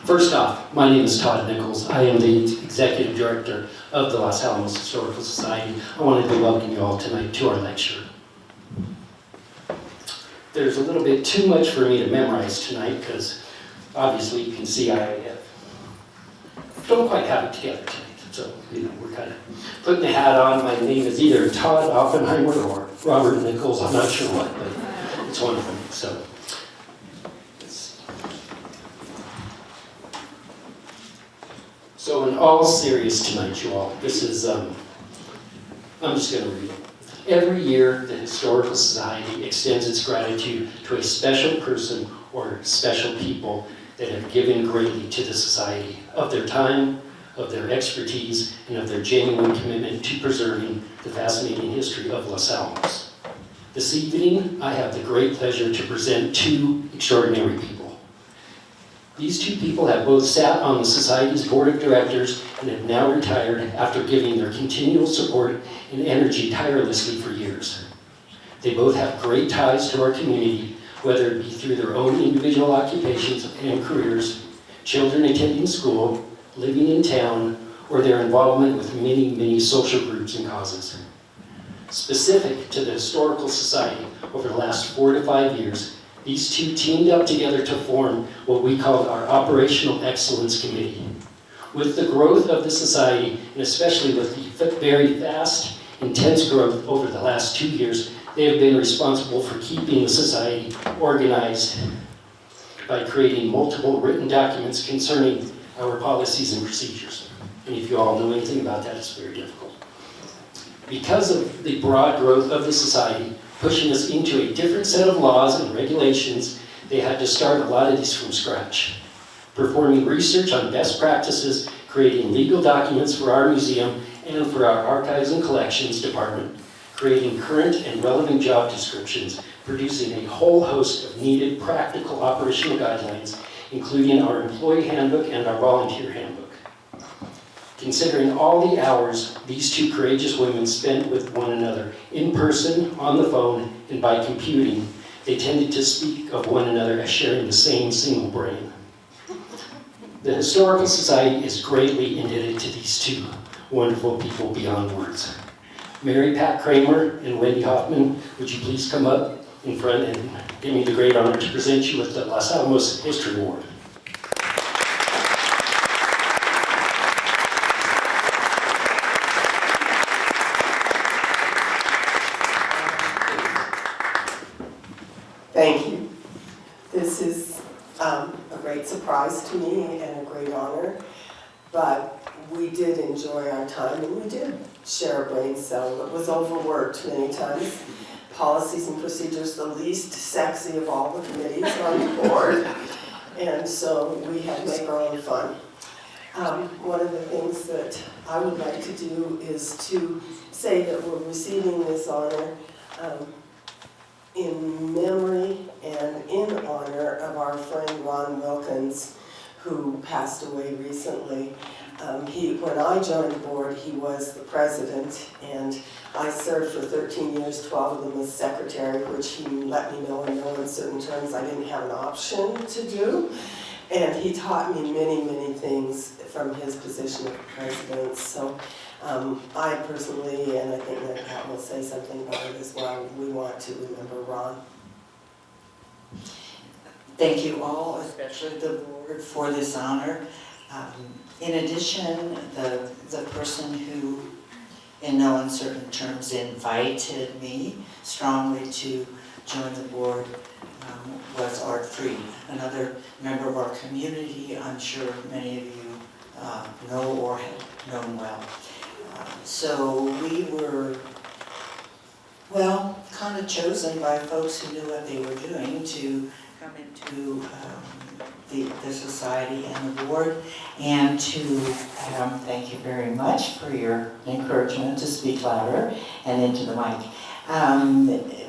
First off, my name is Todd Nichols. I am the Executive Director of the Los Alamos Historical Society. I wanted to welcome you all tonight to our lecture. There's a little bit too much for me to memorize tonight because obviously you can see I don't quite have it together tonight. So, we're kind of putting the hat on. My name is either Todd Oppenheimer or Robert Nichols. I'm not sure what, but it's one of them. So in all serious tonight, you all, this is, I'm just going to read it. Every year, the Historical Society extends its gratitude to a special person or special people that have given greatly to the Society of their time, of their expertise, and of their genuine commitment to preserving the fascinating history of Los Alamos. This evening, I have the great pleasure to present two extraordinary people. These two people have both sat on the Society's board of directors and have now retired after giving their continual support and energy tirelessly for years. They both have great ties to our community, whether it be through their own individual occupations and careers, children attending school, living in town, or their involvement with many, many social groups and causes. Specific to the Historical Society, over the last 4 to 5 years, these two teamed up together to form what we call our Operational Excellence Committee. With the growth of the Society, and especially with the very fast, intense growth over the last 2 years, they have been responsible for keeping the Society organized by creating multiple written documents concerning our policies and procedures. And if you all know anything about that, it's very difficult. Because of the broad growth of the Society, pushing us into a different set of laws and regulations, they had to start a lot of these from scratch. Performing research on best practices, creating legal documents for our museum and for our archives and collections department, creating current and relevant job descriptions, producing a whole host of needed practical operational guidelines, including our employee handbook and our volunteer handbook. Considering all the hours these two courageous women spent with one another, in person, on the phone, and by computing, they tended to speak of one another as sharing the same single brain. The Historical Society is greatly indebted to these two wonderful people beyond words. Mary Pat Kramer and Wendy Hoffman, would you please come up in front and give me the great honor to present you with the Los Alamos History Award. Thank you. This is a great surprise to me and a great honor, but we did enjoy our time and we did share a brain cell that was overworked many times. Policies and procedures, the least sexy of all the committees on the board, and so we had to make our own fun. One of the things that I would like to do is to say that we're receiving this honor in memory and in honor of our friend Ron Wilkins, who passed away recently. When I joined the board, he was the president, and I served for 13 years, 12 of them as secretary, which he let me know in no uncertain terms I didn't have an option to do. And he taught me many, many things from his position of president. So I personally, and I think that Pat will say something about it as well, we want to remember Ron. Thank you all, especially the board, for this honor. In addition, the person who, in no uncertain terms, invited me strongly to join the board was Art Freed, another member of our community. I'm sure many of you know or have known well. So we were, well, kind of chosen by folks who knew what they were doing to come into the society and the board, and to thank you very much for your encouragement to speak louder and into the mic.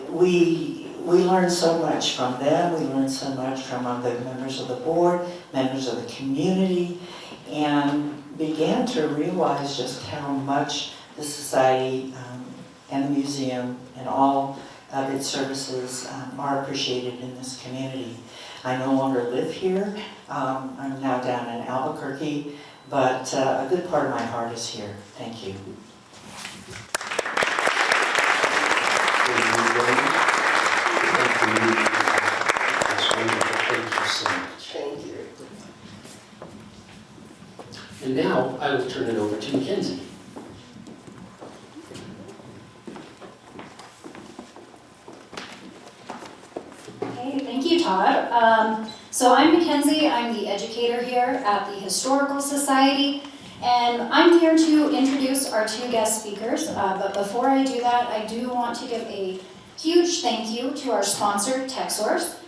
We learned so much from them. We learned so much from the members of the board, members of the community, and began to realize just how much the society and the museum and all of its services are appreciated in this community. I no longer live here. I'm now down in Albuquerque, but a good part of my heart is here. Thank you. Thank you so much. Thank you. And now I will turn it over to Mackenzie. Okay, thank you, Todd. So I'm Mackenzie. I'm the educator here at the Historical Society, and I'm here to introduce our two guest speakers. But before I do that, I do want to give a huge thank you to our sponsor, TechSource.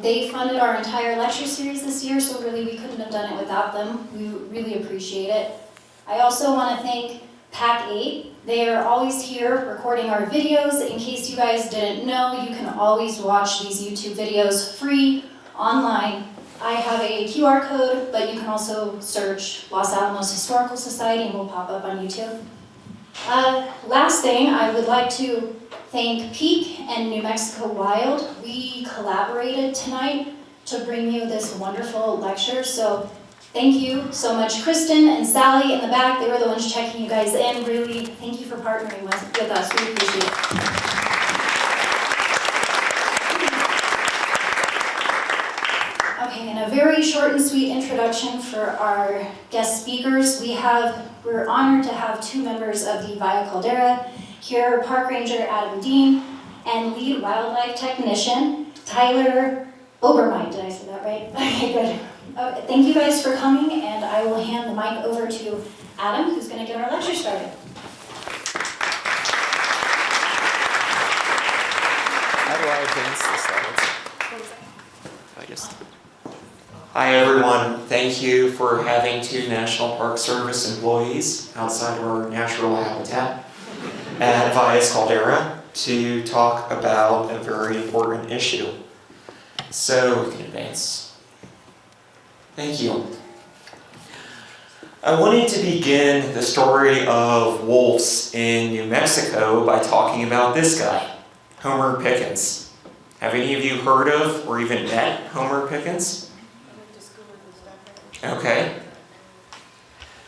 They funded our entire lecture series this year, so really we couldn't have done it without them. We really appreciate it. I also want to thank Pack 8. They are always here recording our videos. In case you guys didn't know, you can always watch these YouTube videos free online. I have a QR code, but you can also search Los Alamos Historical Society and we'll pop up on YouTube. Last thing, I would like to thank Peak and New Mexico Wild. We collaborated tonight to bring you this wonderful lecture, so thank you so much, Kristen and Sally in the back. They were the ones checking you guys in. Really, thank you for partnering with us. We appreciate it. Okay, and a very short and sweet introduction for our guest speakers. We're honored to have two members of the Via Caldera here, Park Ranger Adam Dean and lead wildlife technician Tyler Obermeit. Did I say that right? Okay, good. Thank you guys for coming, and I will hand the mic over to Adam, who's going to get our lecture started. How do I advance the slides? Hi everyone, thank you for having two National Park Service employees outside of our natural habitat at Via Caldera to talk about a very important issue. So we can advance. Thank you. I wanted to begin the story of wolves in New Mexico by talking about this guy, Homer Pickens. Have any of you heard of or even met Homer Pickens? Okay.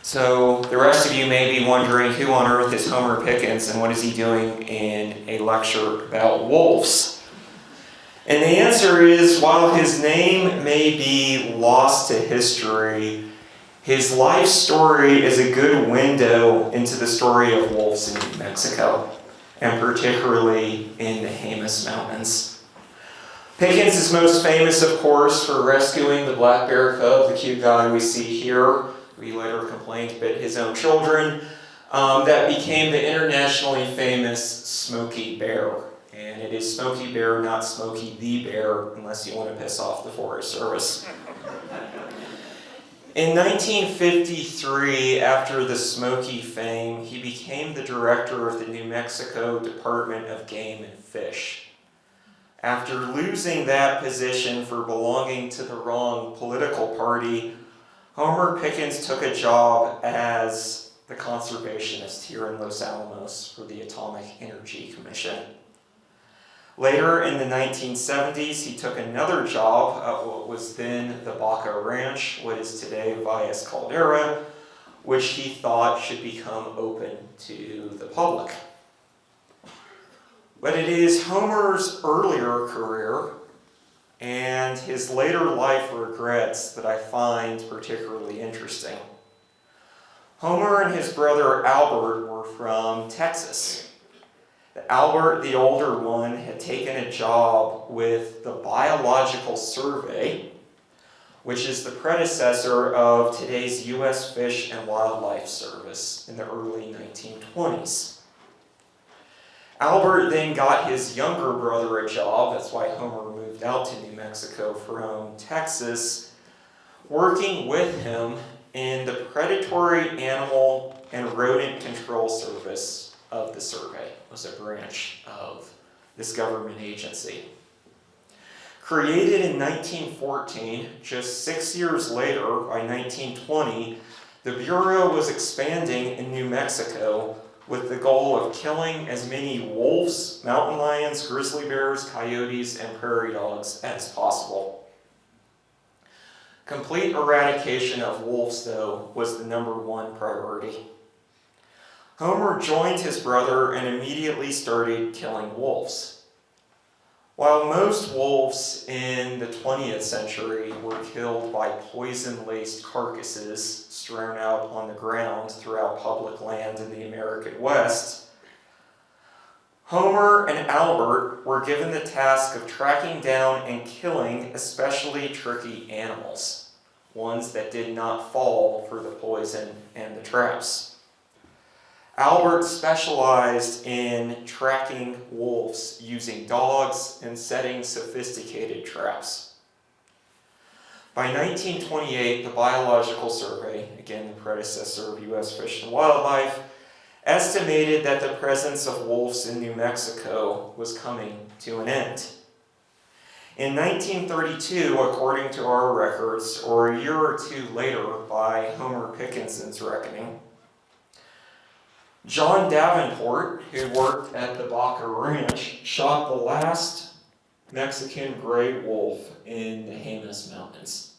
So the rest of you may be wondering who on earth is Homer Pickens and what is he doing in a lecture about wolves? And the answer is, while his name may be lost to history, his life story is a good window into the story of wolves in New Mexico, and particularly in the Jemez Mountains. Pickens is most famous, of course, for rescuing the black bear cub, the cute guy we see here, who he later complained bit his own children, that became the internationally famous Smokey Bear. And it is Smokey Bear, not Smokey the Bear, unless you want to piss off the Forest Service. In 1953, after the Smokey fame, he became the director of the New Mexico Department of Game and Fish. After losing that position for belonging to the wrong political party, Homer Pickens took a job as the conservationist here in Los Alamos for the Atomic Energy Commission. Later in the 1970s, he took another job at what was then the Baca Ranch, what is today Via Caldera, which he thought should become open to the public. But it is Homer's earlier career and his later life regrets that I find particularly interesting. Homer and his brother Albert were from Texas. Albert, the older one, had taken a job with the Biological Survey, which is the predecessor of today's U.S. Fish and Wildlife Service in the early 1920s. Albert then got his younger brother a job, that's why Homer moved out to New Mexico from Texas, working with him in the Predatory Animal and Rodent Control Service of the survey. It was a branch of this government agency. Created in 1914, just 6 years later, by 1920, the Bureau was expanding in New Mexico with the goal of killing as many wolves, mountain lions, grizzly bears, coyotes, and prairie dogs as possible. Complete eradication of wolves, though, was the #1 priority. Homer joined his brother and immediately started killing wolves. While most wolves in the 20th century were killed by poison-laced carcasses strewn out on the ground throughout public land in the American West, Homer and Albert were given the task of tracking down and killing especially tricky animals, ones that did not fall for the poison and the traps. Albert specialized in tracking wolves using dogs and setting sophisticated traps. By 1928, the Biological Survey, again the predecessor of U.S. Fish and Wildlife, estimated that the presence of wolves in New Mexico was coming to an end. In 1932, according to our records, or a year or two later by Homer Pickenson's reckoning, John Davenport, who worked at the Baca Ranch, shot the last Mexican gray wolf in the Jemez Mountains.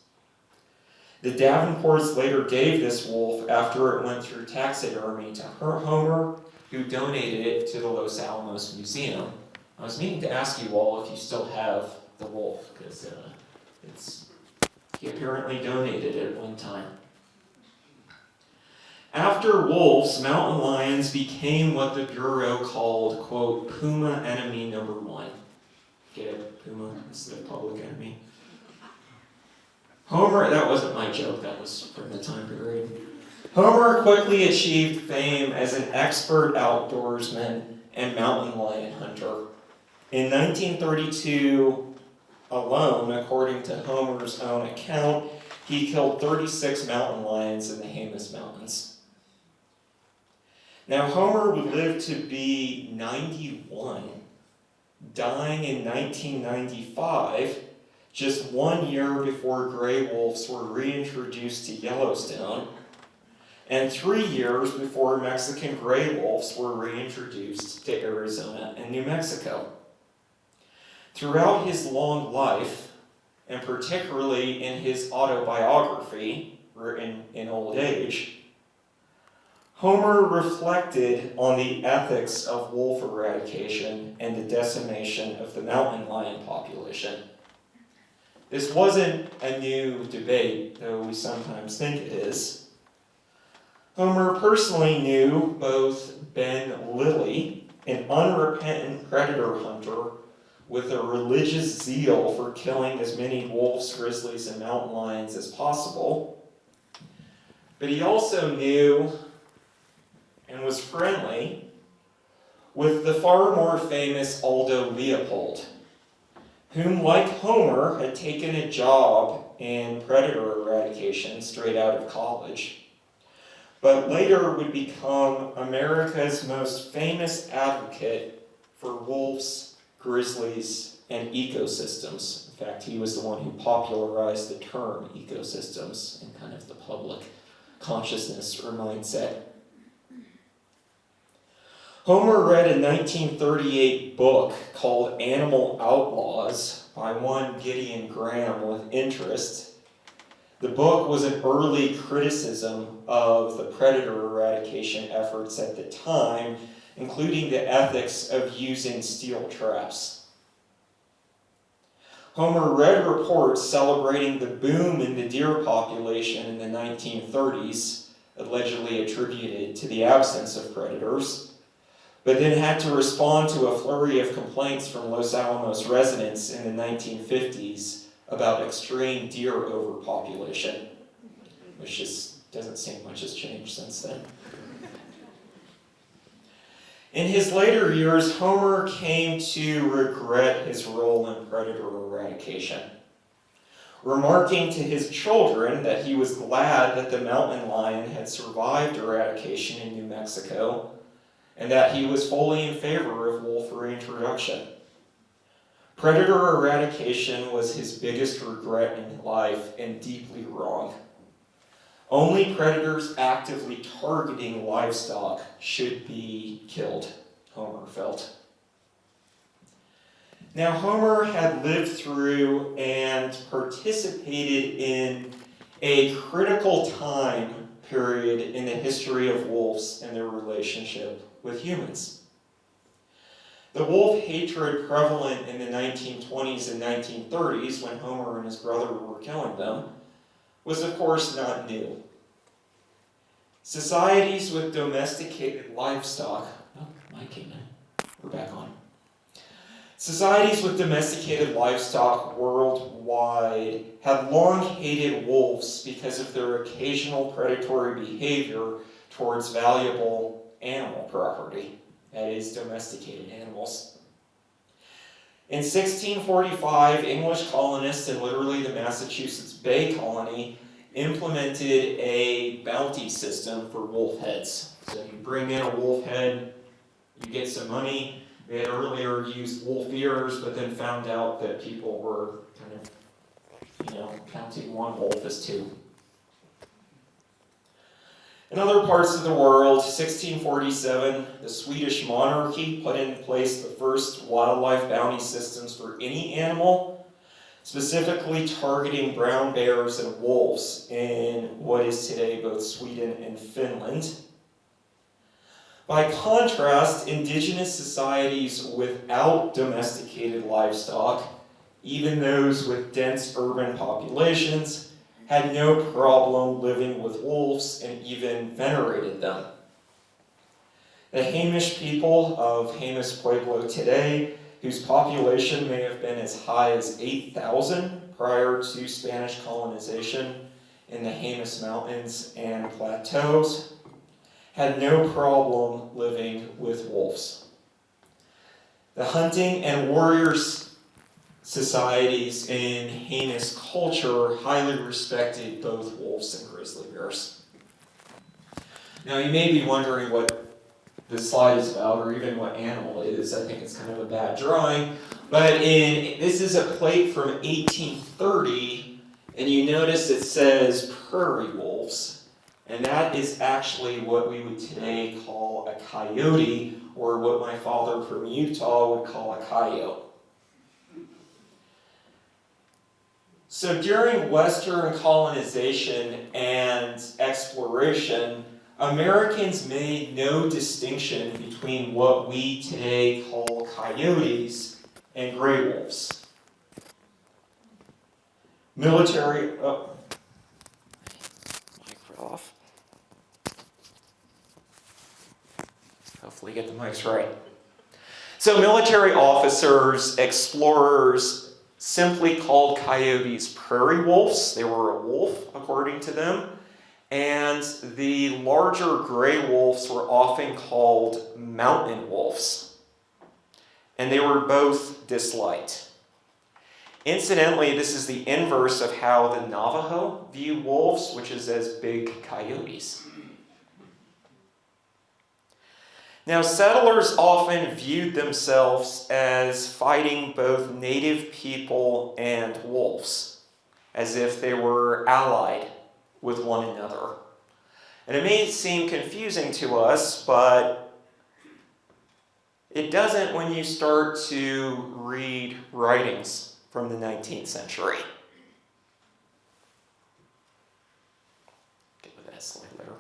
The Davenports later gave this wolf after it went through taxidermy to Homer, who donated it to the Los Alamos Museum. I was meaning to ask you all if you still have the wolf, because he apparently donated it at one time. After wolves, mountain lions became what the Bureau called, quote, Puma enemy #1. Get it? Puma is the public enemy. Homer, that wasn't my joke, that was from the time period. Homer quickly achieved fame as an expert outdoorsman and mountain lion hunter. In 1932 alone, according to Homer's own account, he killed 36 mountain lions in the Jemez Mountains. Now, Homer would live to be 91, dying in 1995, just 1 year before gray wolves were reintroduced to Yellowstone, and 3 years before Mexican gray wolves were reintroduced to Arizona and New Mexico. Throughout his long life, and particularly in his autobiography, written in old age, Homer reflected on the ethics of wolf eradication and the decimation of the mountain lion population. This wasn't a new debate, though we sometimes think it is. Homer personally knew both Ben Lilly, an unrepentant predator hunter with a religious zeal for killing as many wolves, grizzlies, and mountain lions as possible, but he also knew and was friendly with the far more famous Aldo Leopold, whom, like Homer, had taken a job in predator eradication straight out of college, but later would become America's most famous advocate for wolves, grizzlies, and ecosystems. In fact, he was the one who popularized the term ecosystems in kind of the public consciousness or mindset. Homer read a 1938 book called Animal Outlaws by one Gideon Graham with interest. The book was an early criticism of the predator eradication efforts at the time, including the ethics of using steel traps. Homer read reports celebrating the boom in the deer population in the 1930s, allegedly attributed to the absence of predators, but then had to respond to a flurry of complaints from Los Alamos residents in the 1950s about extreme deer overpopulation, which just doesn't seem much has changed since then. In his later years, Homer came to regret his role in predator eradication, remarking to his children that he was glad that the mountain lion had survived eradication in New Mexico, and that he was fully in favor of wolf reintroduction. Predator eradication was his biggest regret in life and deeply wrong. Only predators actively targeting livestock should be killed, Homer felt. Now, Homer had lived through and participated in a critical time period in the history of wolves and their relationship with humans. The wolf hatred prevalent in the 1920s and 1930s, when Homer and his brother were killing them, was of course not new. Societies with domesticated livestock, we're back on. Societies with domesticated livestock worldwide had long hated wolves because of their occasional predatory behavior towards valuable animal property, that is, domesticated animals. In 1645, English colonists in literally the Massachusetts Bay Colony implemented a bounty system for wolf heads. So you bring in a wolf head, you get some money. They had earlier used wolf ears, but then found out that people were kind of, counting one wolf as two. In other parts of the world, 1647, the Swedish monarchy put in place the first wildlife bounty systems for any animal, specifically targeting brown bears and wolves in what is today both Sweden and Finland. By contrast, indigenous societies without domesticated livestock, even those with dense urban populations, had no problem living with wolves and even venerated them. The Hamish people of Jemez Pueblo today, whose population may have been as high as 8,000 prior to Spanish colonization in the Jemez Mountains and plateaus, had no problem living with wolves. The hunting and warriors societies in Jemez culture highly respected both wolves and grizzly bears. Now you may be wondering what this slide is about, or even what animal it is. I think it's kind of a bad drawing. But this is a plate from 1830, and you notice it says prairie wolves. And that is actually what we would today call a coyote, or what my father from Utah would call a coyote. So during Western colonization and exploration, Americans made no distinction between what we today call coyotes and gray wolves. Military, off. Hopefully get the mics right. So military officers, explorers, simply called coyotes prairie wolves. They were a wolf, according to them. And the larger gray wolves were often called mountain wolves. And they were both disliked. Incidentally, this is the inverse of how the Navajo view wolves, which is as big coyotes. Now, settlers often viewed themselves as fighting both native people and wolves, as if they were allied with one another. And it may seem confusing to us, but it doesn't when you start to read writings from the 19th century. Get with that slide later.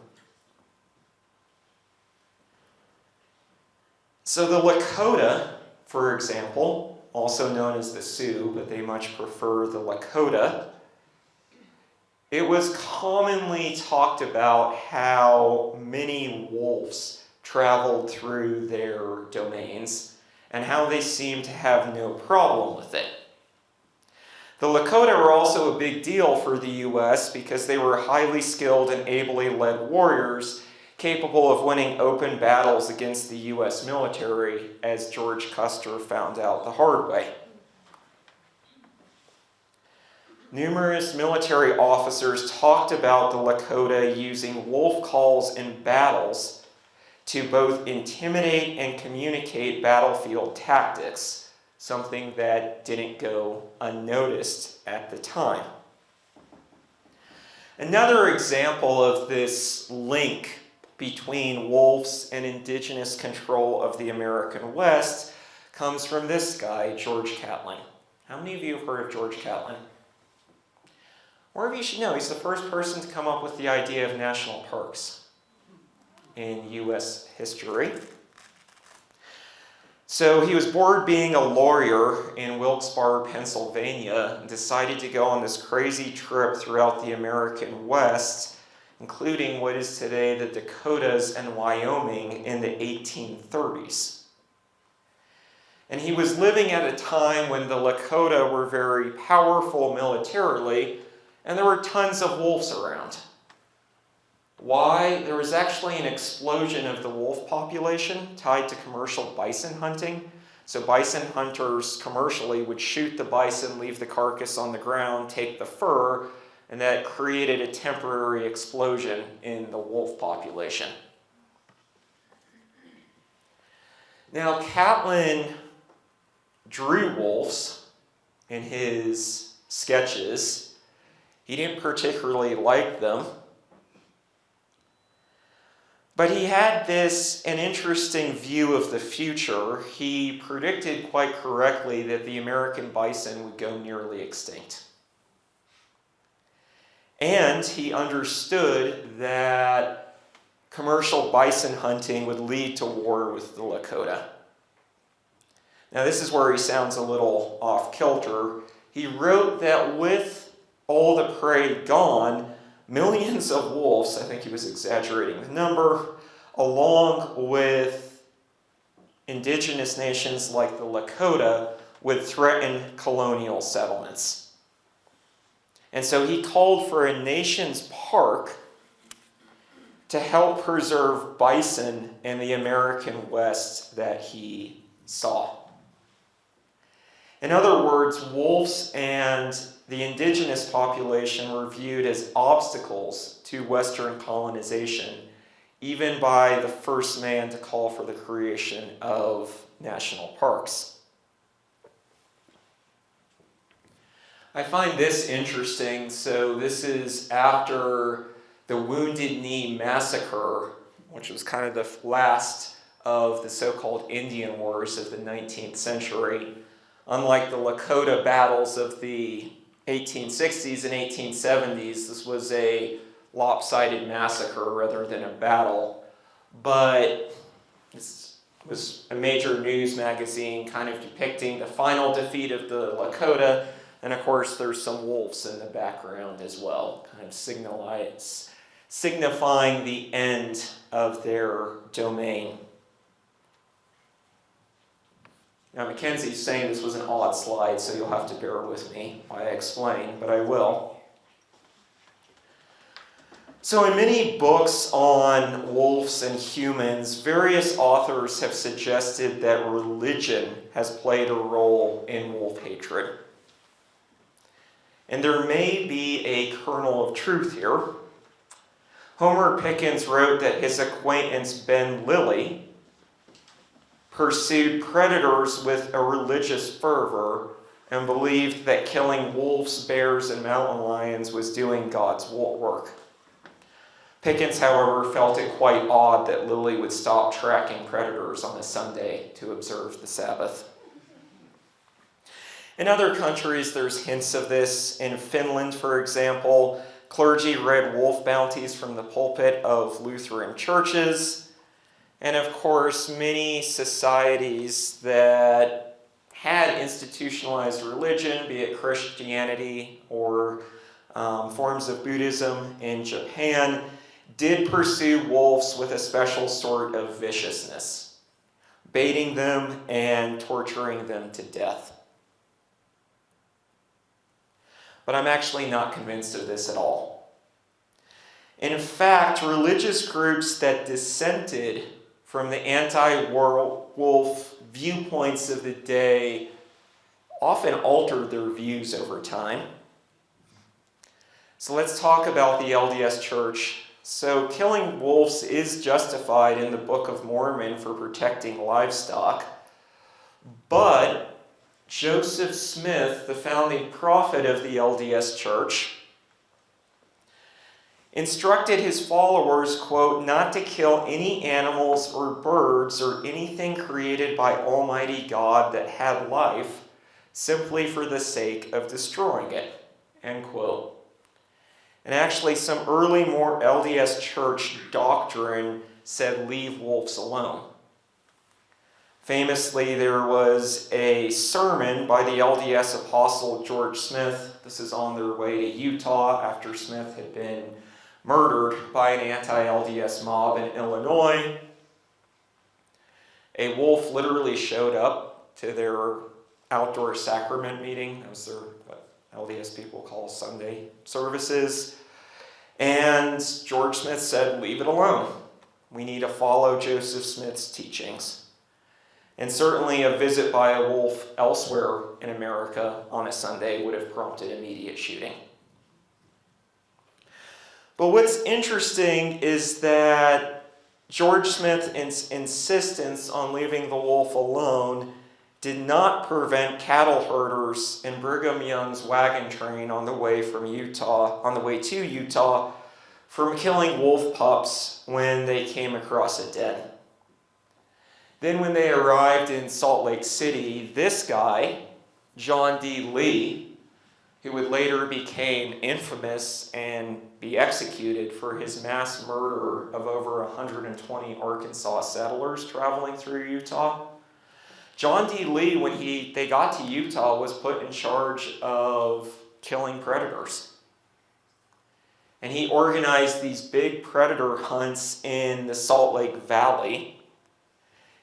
So the Lakota, for example, also known as the Sioux, but they much prefer the Lakota, it was commonly talked about how many wolves traveled through their domains and how they seemed to have no problem with it. The Lakota were also a big deal for the U.S. because they were highly skilled and ably led warriors capable of winning open battles against the U.S. military, as George Custer found out the hard way. Numerous military officers talked about the Lakota using wolf calls in battles to both intimidate and communicate battlefield tactics, something that didn't go unnoticed at the time. Another example of this link between wolves and indigenous control of the American West comes from this guy, George Catlin. How many of you have heard of George Catlin? More of you should know, he's the first person to come up with the idea of national parks in U.S. history. So he was bored being a lawyer in Wilkes-Barre, Pennsylvania, and decided to go on this crazy trip throughout the American West, including what is today the Dakotas and Wyoming in the 1830s. And he was living at a time when the Lakota were very powerful militarily, and there were tons of wolves around. Why? There was actually an explosion of the wolf population tied to commercial bison hunting. So bison hunters commercially would shoot the bison, leave the carcass on the ground, take the fur, and that created a temporary explosion in the wolf population. Now, Catlin drew wolves in his sketches. He didn't particularly like them. But he had an interesting view of the future. He predicted quite correctly that the American bison would go nearly extinct. And he understood that commercial bison hunting would lead to war with the Lakota. Now, this is where he sounds a little off kilter. He wrote that with all the prey gone, millions of wolves, I think he was exaggerating the number, along with indigenous nations like the Lakota, would threaten colonial settlements. And so he called for a nation's park to help preserve bison in the American West that he saw. In other words, wolves and the indigenous population were viewed as obstacles to Western colonization, even by the first man to call for the creation of national parks. I find this interesting. So this is after the Wounded Knee Massacre, which was kind of the last of the so-called Indian Wars of the 19th century. Unlike the Lakota battles of the 1860s and 1870s, this was a lopsided massacre rather than a battle. But this was a major news magazine kind of depicting the final defeat of the Lakota. And of course, there's some wolves in the background as well, kind of signifying the end of their domain. Now, Mackenzie's saying this was an odd slide, so you'll have to bear with me while I explain, but I will. So in many books on wolves and humans, various authors have suggested that religion has played a role in wolf hatred. And there may be a kernel of truth here. Homer Pickens wrote that his acquaintance Ben Lilly pursued predators with a religious fervor and believed that killing wolves, bears, and mountain lions was doing God's work. Pickens, however, felt it quite odd that Lilly would stop tracking predators on a Sunday to observe the Sabbath. In other countries, there's hints of this. In Finland, for example, clergy read wolf bounties from the pulpit of Lutheran churches. And of course, many societies that had institutionalized religion, be it Christianity or forms of Buddhism in Japan, did pursue wolves with a special sort of viciousness, baiting them and torturing them to death. But I'm actually not convinced of this at all. In fact, religious groups that dissented from the anti-wolf viewpoints of the day often altered their views over time. So let's talk about the LDS Church. So killing wolves is justified in the Book of Mormon for protecting livestock, but Joseph Smith, the founding prophet of the LDS Church, instructed his followers, quote, not to kill any animals or birds or anything created by Almighty God that had life, simply for the sake of destroying it, end quote. And actually, some early, more LDS church doctrine said leave wolves alone. Famously, there was a sermon by the LDS apostle George Smith. This is on their way to Utah after Smith had been murdered by an anti-LDS mob in Illinois. A wolf literally showed up to their outdoor sacrament meeting. That was their, what LDS people call Sunday services. And George Smith said, leave it alone. We need to follow Joseph Smith's teachings. And certainly a visit by a wolf elsewhere in America on a Sunday would have prompted immediate shooting. But what's interesting is that George Smith's insistence on leaving the wolf alone did not prevent cattle herders in Brigham Young's wagon train on the way to Utah from killing wolf pups when they came across a den. Then when they arrived in Salt Lake City, this guy, John D. Lee, who would later become infamous and be executed for his mass murder of over 120 Arkansas settlers traveling through Utah. John D. Lee, when they got to Utah, was put in charge of killing predators. And he organized these big predator hunts in the Salt Lake Valley.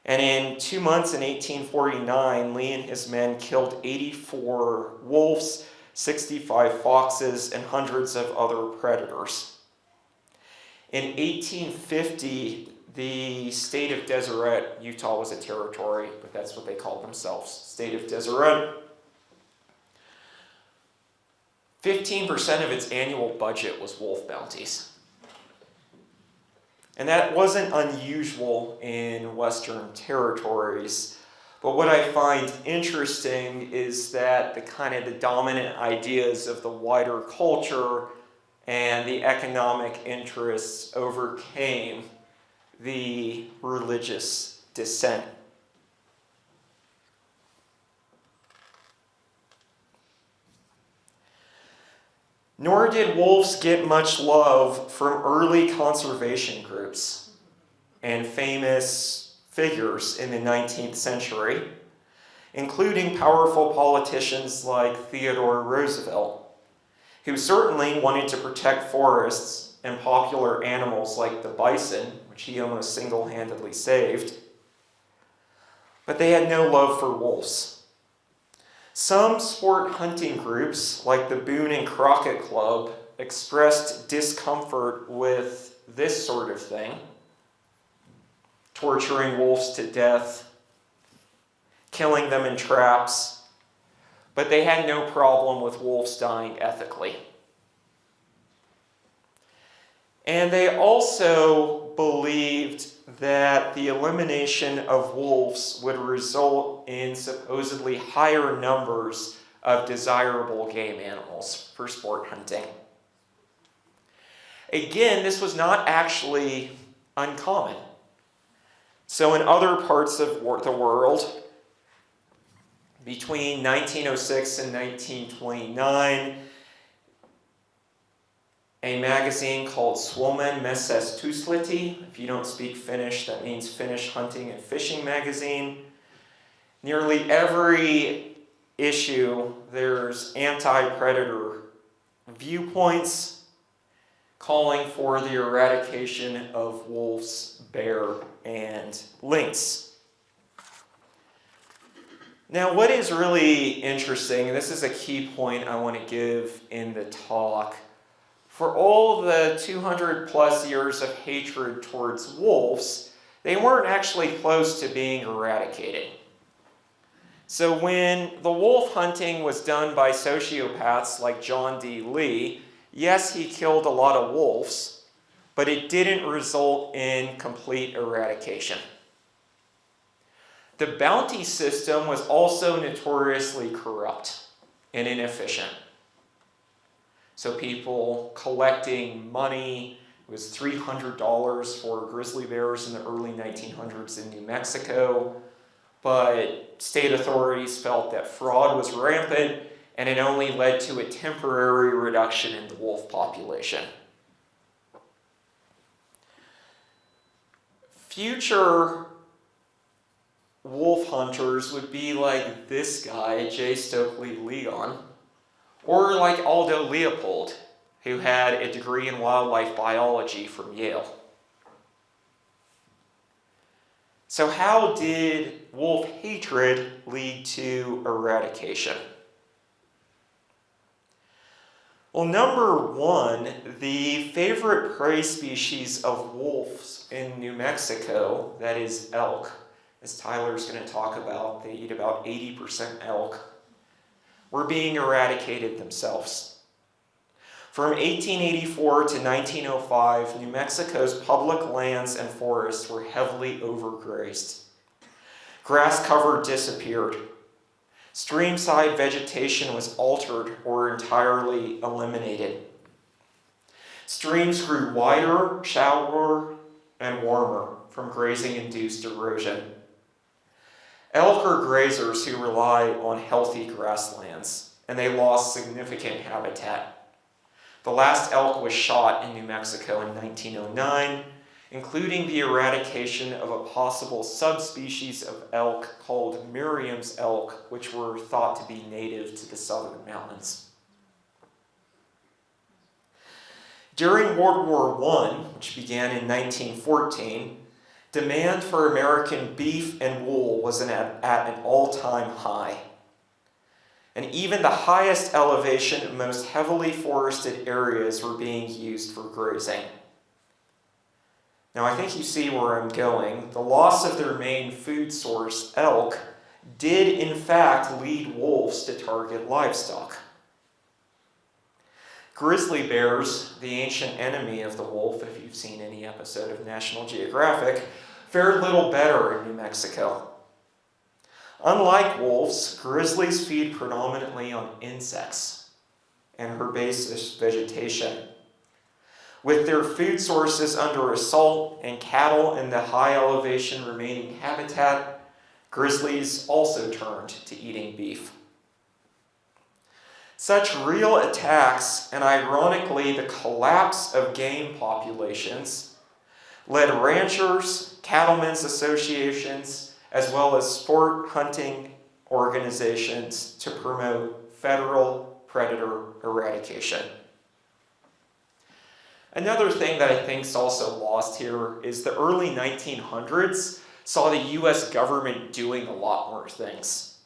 And in 2 months in 1849, Lee and his men killed 84 wolves, 65 foxes, and hundreds of other predators. In 1850, the state of Deseret, Utah was a territory, but that's what they called themselves, state of Deseret. 15% of its annual budget was wolf bounties. And that wasn't unusual in Western territories. But what I find interesting is that the dominant ideas of the wider culture and the economic interests overcame the religious dissent. Nor did wolves get much love from early conservation groups and famous figures in the 19th century, including powerful politicians like Theodore Roosevelt, who certainly wanted to protect forests and popular animals like the bison, which he almost single-handedly saved. But they had no love for wolves. Some sport hunting groups, like the Boone and Crockett Club, expressed discomfort with this sort of thing, torturing wolves to death, killing them in traps, but they had no problem with wolves dying ethically. And they also believed that the elimination of wolves would result in supposedly higher numbers of desirable game animals for sport hunting. Again, this was not actually uncommon. So in other parts of the world, between 1906 and 1929, a magazine called Suomen Metsästyslehti. If you don't speak Finnish, that means Finnish Hunting and Fishing Magazine. Nearly every issue, there's anti-predator viewpoints calling for the eradication of wolves, bear, and lynx. Now, what is really interesting, this is a key point I want to give in the talk. For all the 200 plus years of hatred towards wolves, they weren't actually close to being eradicated. So when the wolf hunting was done by sociopaths like John D. Lee, yes, he killed a lot of wolves, but it didn't result in complete eradication. The bounty system was also notoriously corrupt and inefficient. So people collecting money. It was $300 for grizzly bears in the early 1900s in New Mexico. But state authorities felt that fraud was rampant, and it only led to a temporary reduction in the wolf population. Future wolf hunters would be like this guy, J. Stokely Leon, or like Aldo Leopold, who had a degree in wildlife biology from Yale. So how did wolf hatred lead to eradication? Well, number one, the favorite prey species of wolves in New Mexico, that is elk, as Tyler's going to talk about, they eat about 80% elk, were being eradicated themselves. From 1884 to 1905, New Mexico's public lands and forests were heavily overgrazed. Grass cover disappeared. Streamside vegetation was altered or entirely eliminated. Streams grew wider, shallower, and warmer from grazing-induced erosion. Elk are grazers who rely on healthy grasslands, and they lost significant habitat. The last elk was shot in New Mexico in 1909, including the eradication of a possible subspecies of elk called Merriam's elk, which were thought to be native to the southern mountains. During World War I, which began in 1914, demand for American beef and wool was at an all-time high. And even the highest elevation, most heavily forested areas were being used for grazing. Now, I think you see where I'm going. The loss of their main food source, elk, did in fact lead wolves to target livestock. Grizzly bears, the ancient enemy of the wolf, if you've seen any episode of National Geographic, fared little better in New Mexico. Unlike wolves, grizzlies feed predominantly on insects and herbaceous vegetation. With their food sources under assault and cattle in the high elevation remaining habitat, grizzlies also turned to eating beef. Such real attacks, and ironically the collapse of game populations, led ranchers, cattlemen's associations, as well as sport hunting organizations to promote federal predator eradication. Another thing that I think is also lost here is the early 1900s saw the US government doing a lot more things.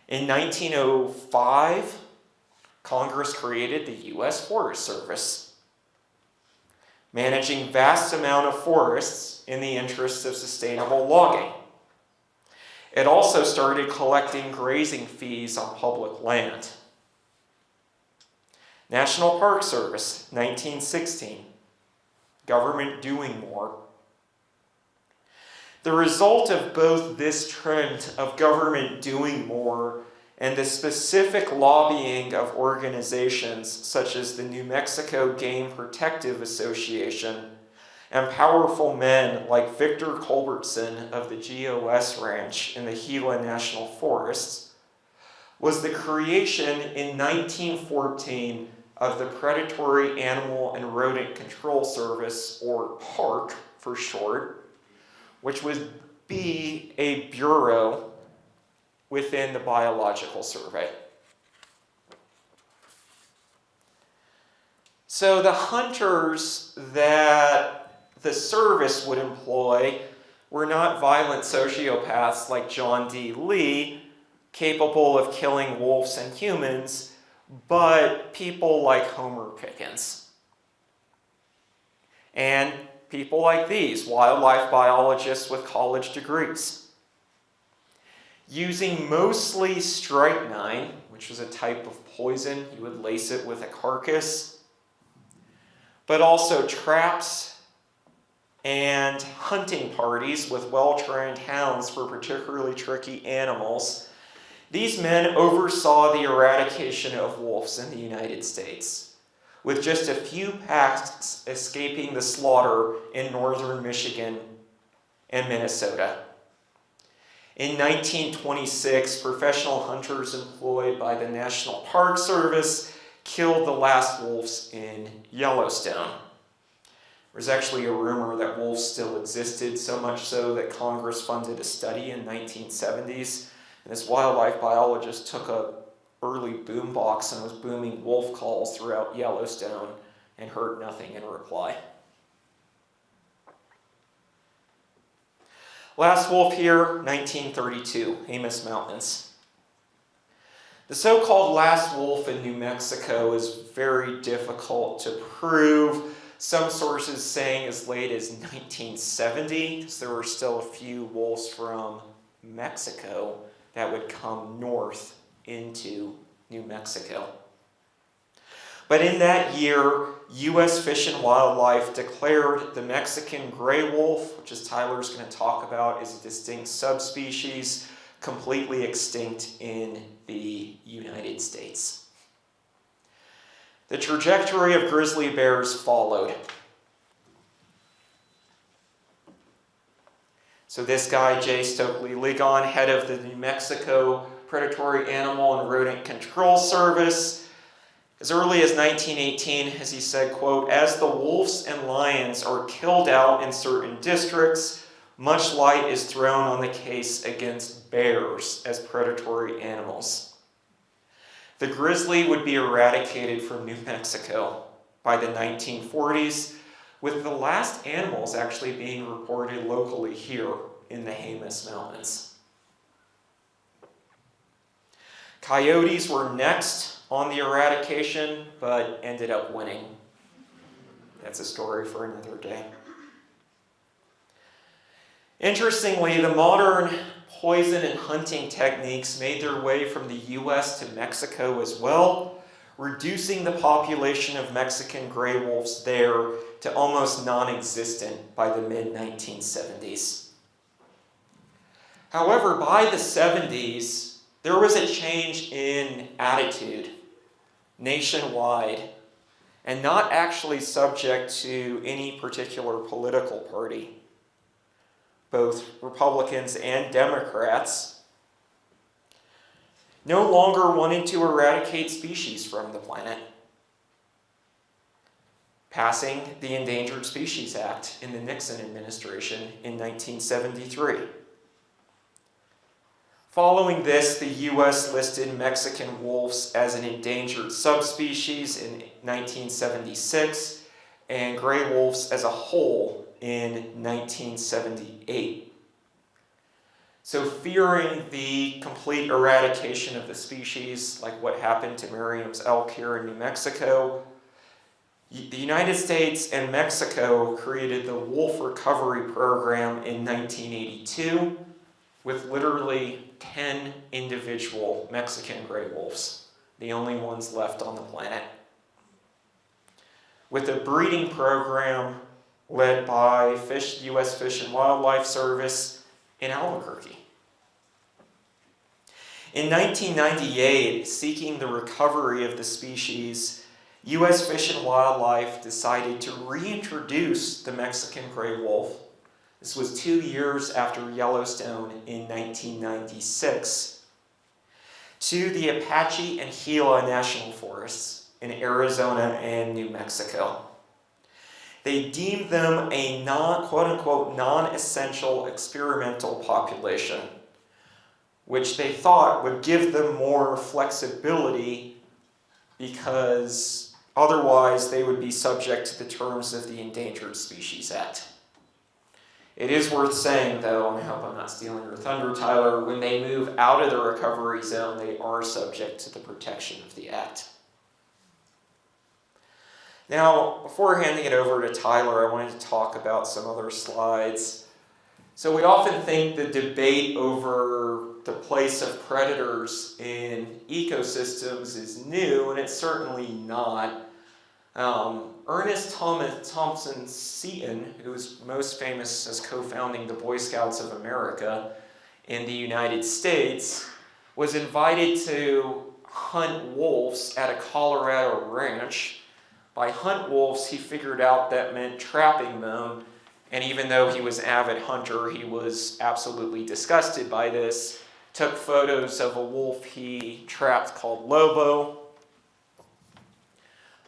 In 1905, Congress created the US Forest Service, managing vast amount of forests in the interests of sustainable logging. It also started collecting grazing fees on public land. National Park Service, 1916. Government doing more. The result of both this trend of government doing more and the specific lobbying of organizations such as the New Mexico Game Protective Association and powerful men like Victor Culbertson of the GOS Ranch in the Gila National Forests was the creation in 1914 of the Predatory Animal and Rodent Control Service, or PARC for short, which would be a bureau within the Biological Survey. So the hunters that the service would employ were not violent sociopaths like John D. Lee, capable of killing wolves and humans, but people like Homer Pickens. And people like these, wildlife biologists with college degrees. Using mostly strychnine, which was a type of poison, you would lace it with a carcass, but also traps and hunting parties with well-trained hounds for particularly tricky animals, These men oversaw the eradication of wolves in the United States, with just a few packs escaping the slaughter in northern Michigan and Minnesota. In 1926, professional hunters employed by the National Park Service killed the last wolves in Yellowstone. There's actually a rumor that wolves still existed, so much so that Congress funded a study in the 1970s. And this wildlife biologist took a early boombox and was booming wolf calls throughout Yellowstone and heard nothing in reply. Last wolf here, 1932, Jemez Mountains. The so-called last wolf in New Mexico is very difficult to prove. Some sources saying as late as 1970, because there were still a few wolves from Mexico that would come north into New Mexico. But in that year, U.S. Fish and Wildlife declared the Mexican gray wolf, which as Tyler's going to talk about is a distinct subspecies, completely extinct in the United States. The trajectory of grizzly bears followed. So this guy, J. Stokely Ligon, head of the New Mexico Predatory Animal and Rodent Control Service, as early as 1918, as he said, quote, "As the wolves and lions are killed out in certain districts, much light is thrown on the case against bears as predatory animals. The grizzly would be eradicated from New Mexico by the 1940s, with the last animals actually being reported locally here in the Jemez Mountains. Coyotes were next on the eradication, but ended up winning. That's a story for another day. Interestingly, the modern poison and hunting techniques made their way from the U.S. to Mexico as well, reducing the population of Mexican gray wolves there to almost non-existent by the mid-1970s. However, by the 70s, there was a change in attitude nationwide, and not actually subject to any particular political party. Both Republicans and Democrats no longer wanted to eradicate species from the planet, passing the Endangered Species Act in the Nixon administration in 1973. Following this, the U.S. listed Mexican wolves as an endangered subspecies in 1976 and gray wolves as a whole in 1978. So fearing the complete eradication of the species, like what happened to Merriam's elk here in New Mexico, the United States and Mexico created the Wolf Recovery Program in 1982 with literally 10 individual Mexican gray wolves, the only ones left on the planet, with a breeding program led by U.S. Fish and Wildlife Service in Albuquerque. In 1998, seeking the recovery of the species, U.S. Fish and Wildlife decided to reintroduce the Mexican gray wolf. This was 2 years after Yellowstone in 1996, to the Apache and Gila National Forests in Arizona and New Mexico. They deemed them a quote-unquote non-essential experimental population, which they thought would give them more flexibility because otherwise they would be subject to the terms of the Endangered Species Act. It is worth saying, though, and I hope I'm not stealing your thunder, Tyler, when they move out of the recovery zone, they are subject to the protection of the Act. Now, before handing it over to Tyler, I wanted to talk about some other slides. So we often think the debate over the place of predators in ecosystems is new, and it's certainly not. Ernest Thompson Seton, who is most famous as co-founding the Boy Scouts of America in the United States, was invited to hunt wolves at a Colorado ranch. By hunt wolves, he figured out that meant trapping them, and even though he was an avid hunter, he was absolutely disgusted by this. Took photos of a wolf he trapped called Lobo,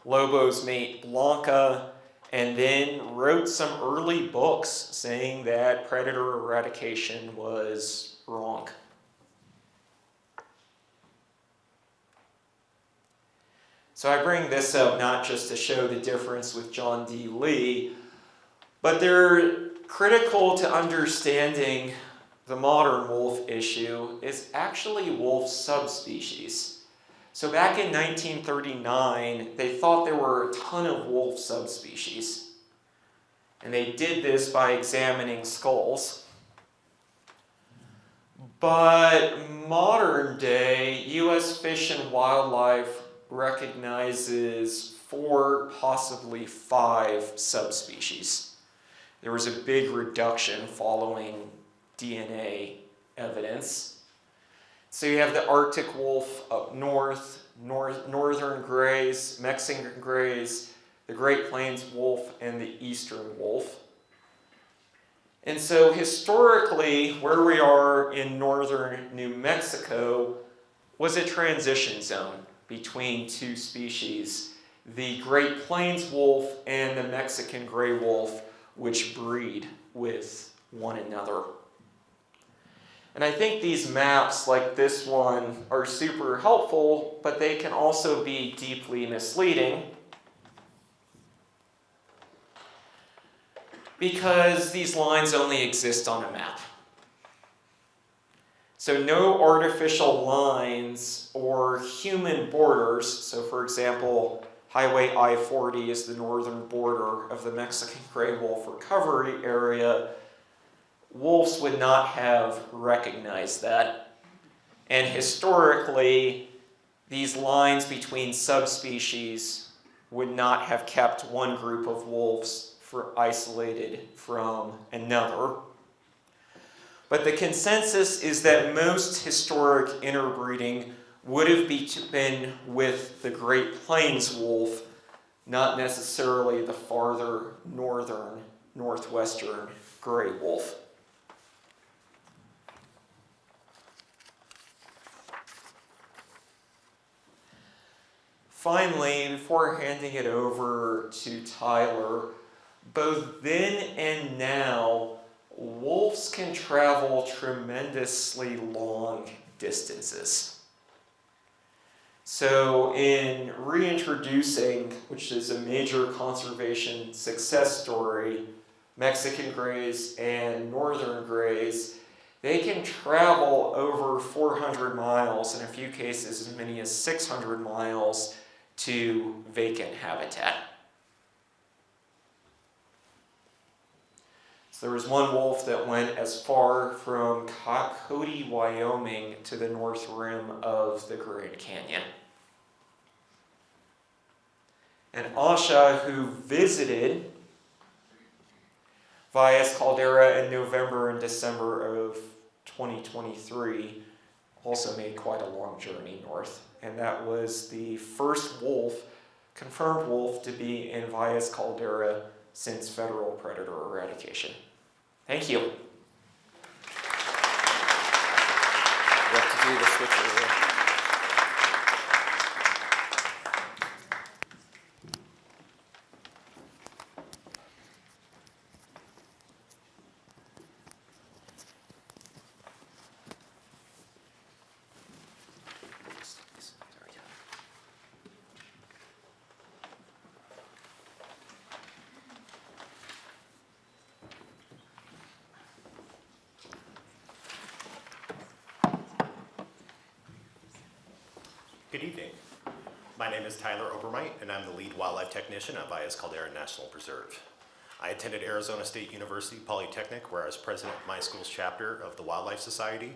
Lobo's mate Blanca, and then wrote some early books saying that predator eradication was wrong. So I bring this up not just to show the difference with John D. Lee, but they're critical to understanding the modern wolf issue is actually wolf subspecies. So back in 1939, they thought there were a ton of wolf subspecies. And they did this by examining skulls. But modern day, U.S. Fish and Wildlife recognizes 4, possibly 5 subspecies. There was a big reduction following DNA evidence. So you have the Arctic wolf up north, northern grays, Mexican grays, the Great Plains wolf, and the eastern wolf. And so historically, where we are in northern New Mexico was a transition zone between 2 species, the Great Plains wolf and the Mexican gray wolf, which breed with one another. And I think these maps, like this one, are super helpful, but they can also be deeply misleading because these lines only exist on a map. So no artificial lines or human borders. So for example, Highway I-40 is the northern border of the Mexican gray wolf recovery area. Wolves would not have recognized that. And historically, these lines between subspecies would not have kept one group of wolves isolated from another. But the consensus is that most historic interbreeding would have been with the Great Plains wolf, not necessarily the farther northern, northwestern gray wolf. Finally, before handing it over to Tyler, both then and now, wolves can travel tremendously long distances. So in reintroducing, which is a major conservation success story, Mexican grays and northern grays, they can travel over 400 miles, in a few cases as many as 600 miles, to vacant habitat. So there was one wolf that went as far from Cody, Wyoming to the north rim of the Grand Canyon. And Asha, who visited Valles Caldera in November and December of 2023, also made quite a long journey north. And that was the first wolf, confirmed wolf, to be in Valles Caldera since federal predator eradication. Thank you. You have to do the switcheroo. Good evening. My name is Tyler Obermeit, and I'm the lead wildlife technician at Valles Caldera National Preserve. I attended Arizona State University Polytechnic, where I was president of my school's chapter of the Wildlife Society,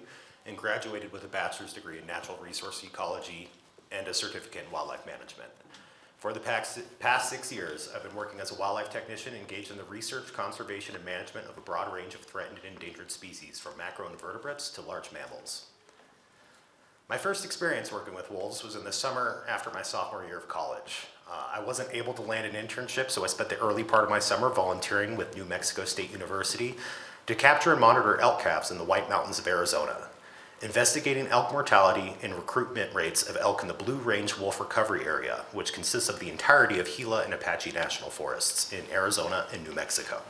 and graduated with a bachelor's degree in natural resource ecology and a certificate in wildlife management. For the past 6 years, I've been working as a wildlife technician engaged in the research, conservation, and management of a broad range of threatened and endangered species, from macroinvertebrates to large mammals. My first experience working with wolves was in the summer after my sophomore year of college. I wasn't able to land an internship, so I spent the early part of my summer volunteering with New Mexico State University to capture and monitor elk calves in the White Mountains of Arizona, investigating elk mortality and recruitment rates of elk in the Blue Range Wolf Recovery Area, which consists of the entirety of Gila and Apache National Forests in Arizona and New Mexico.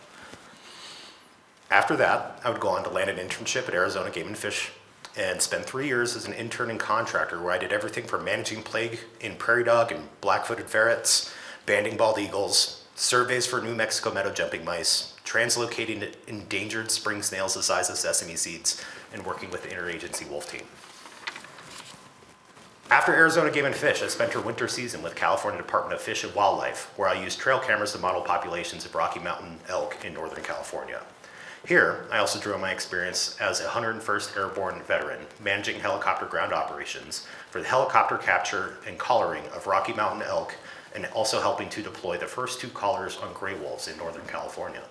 After that, I would go on to land an internship at Arizona Game and Fish and spend 3 years as an intern and contractor where I did everything from managing plague in prairie dog and black-footed ferrets, banding bald eagles, surveys for New Mexico meadow jumping mice, translocating endangered spring snails the size of sesame seeds, and working with the interagency wolf team. After Arizona Game and Fish, I spent our winter season with California Department of Fish and Wildlife, where I used trail cameras to model populations of Rocky Mountain elk in Northern California. Here, I also drew on my experience as a 101st Airborne veteran, managing helicopter ground operations for the helicopter capture and collaring of Rocky Mountain elk, and also helping to deploy the first 2 collars on gray wolves in Northern California.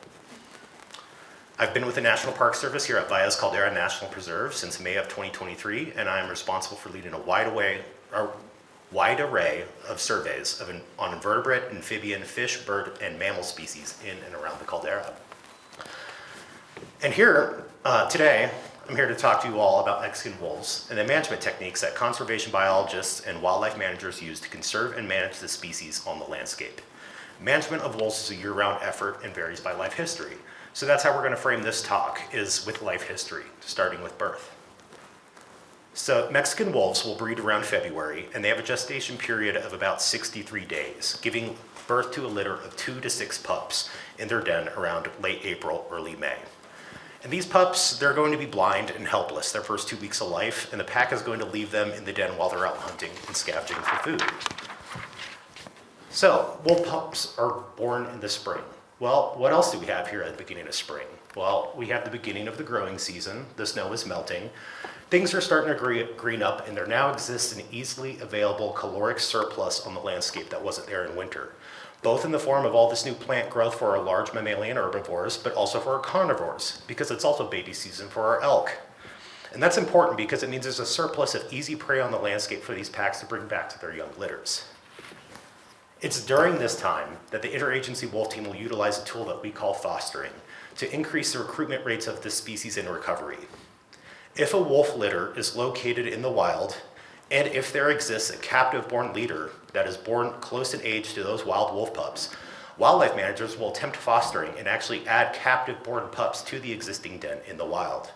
I've been with the National Park Service here at Valles Caldera National Preserve since May of 2023, and I am responsible for leading a wide array of surveys on invertebrate, amphibian, fish, bird, and mammal species in and around the caldera. And here, today, I'm here to talk to you all about Mexican wolves and the management techniques that conservation biologists and wildlife managers use to conserve and manage the species on the landscape. Management of wolves is a year-round effort and varies by life history. So that's how we're going to frame this talk, is with life history, starting with birth. So Mexican wolves will breed around February, and they have a gestation period of about 63 days, giving birth to a litter of 2 to 6 pups in their den around late April, early May. And these pups, they're going to be blind and helpless their first 2 weeks of life, and the pack is going to leave them in the den while they're out hunting and scavenging for food. So, wolf pups are born in the spring. Well, what else do we have here at the beginning of spring? Well, we have the beginning of the growing season. The snow is melting. Things are starting to green up, and there now exists an easily available caloric surplus on the landscape that wasn't there in winter, both in the form of all this new plant growth for our large mammalian herbivores, but also for our carnivores, because it's also baby season for our elk. And that's important because it means there's a surplus of easy prey on the landscape for these packs to bring back to their young litters. It's during this time that the interagency wolf team will utilize a tool that we call fostering to increase the recruitment rates of this species in recovery. If a wolf litter is located in the wild, and if there exists a captive-born leader that is born close in age to those wild wolf pups, wildlife managers will attempt fostering and actually add captive-born pups to the existing den in the wild.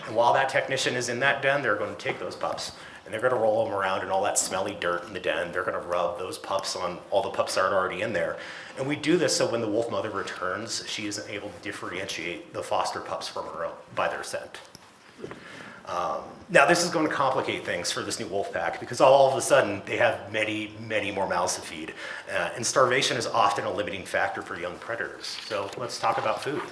And while that technician is in that den, they're going to take those pups and they're going to roll them around in all that smelly dirt in the den. They're going to rub those pups on all the pups that are already in there. And we do this so when the wolf mother returns, she isn't able to differentiate the foster pups from her own by their scent. Now this is going to complicate things for this new wolf pack because all of a sudden they have many, many more mouths to feed. And starvation is often a limiting factor for young predators. So let's talk about food.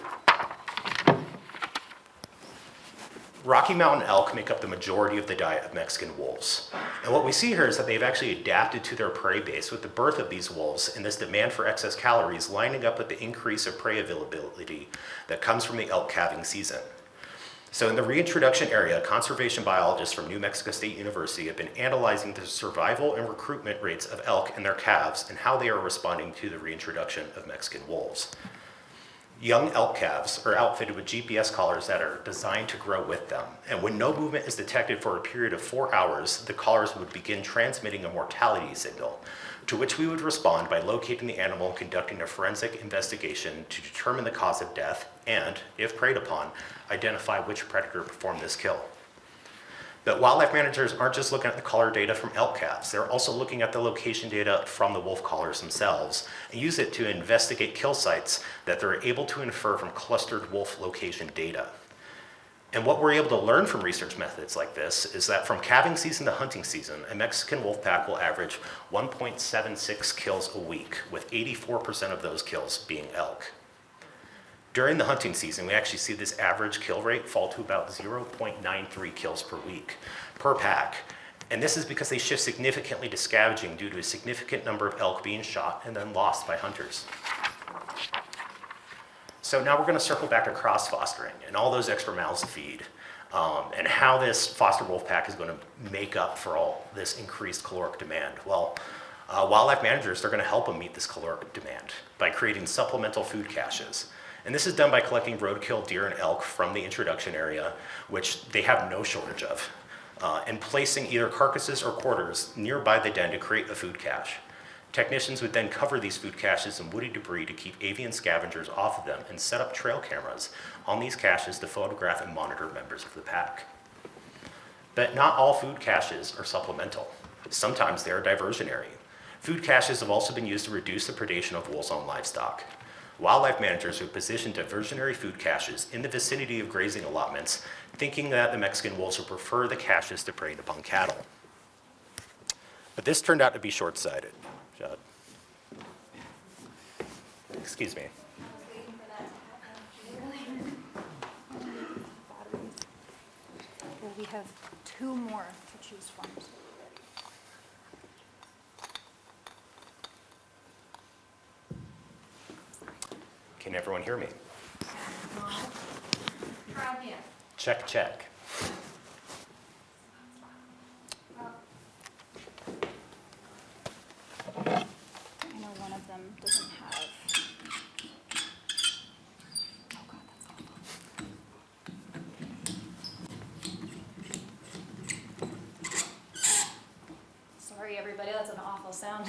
Rocky Mountain elk make up the majority of the diet of Mexican wolves. And what we see here is that they've actually adapted to their prey base with the birth of these wolves and this demand for excess calories lining up with the increase of prey availability that comes from the elk calving season. So in the reintroduction area, conservation biologists from New Mexico State University have been analyzing the survival and recruitment rates of elk and their calves and how they are responding to the reintroduction of Mexican wolves. Young elk calves are outfitted with GPS collars that are designed to grow with them. And when no movement is detected for a period of 4 hours, the collars would begin transmitting a mortality signal, to which we would respond by locating the animal and conducting a forensic investigation to determine the cause of death and, if preyed upon, identify which predator performed this kill. But wildlife managers aren't just looking at the collar data from elk calves, they're also looking at the location data from the wolf collars themselves and use it to investigate kill sites that they're able to infer from clustered wolf location data. And what we're able to learn from research methods like this is that from calving season to hunting season, a Mexican wolf pack will average 1.76 kills a week, with 84% of those kills being elk. During the hunting season, we actually see this average kill rate fall to about 0.93 kills per week, per pack. And this is because they shift significantly to scavenging due to a significant number of elk being shot and then lost by hunters. So now we're going to circle back to cross fostering and all those extra mouths to feed. And how this foster wolf pack is going to make up for all this increased caloric demand? Well, wildlife managers, they're going to help them meet this caloric demand by creating supplemental food caches. And this is done by collecting roadkill deer and elk from the introduction area, which they have no shortage of, and placing either carcasses or quarters nearby the den to create a food cache. Technicians would then cover these food caches in woody debris to keep avian scavengers off of them and set up trail cameras on these caches to photograph and monitor members of the pack. But not all food caches are supplemental. Sometimes they are diversionary. Food caches have also been used to reduce the predation of wolves on livestock. Wildlife managers have positioned diversionary food caches in the vicinity of grazing allotments, thinking that the Mexican wolves will prefer the caches to prey upon cattle. But this turned out to be short-sighted. Excuse me. Well, we have 2 more to choose from. Can everyone hear me? Try again. Check, check. I know one of them doesn't have. Oh God, that's awful. Sorry, everybody, that's an awful sound.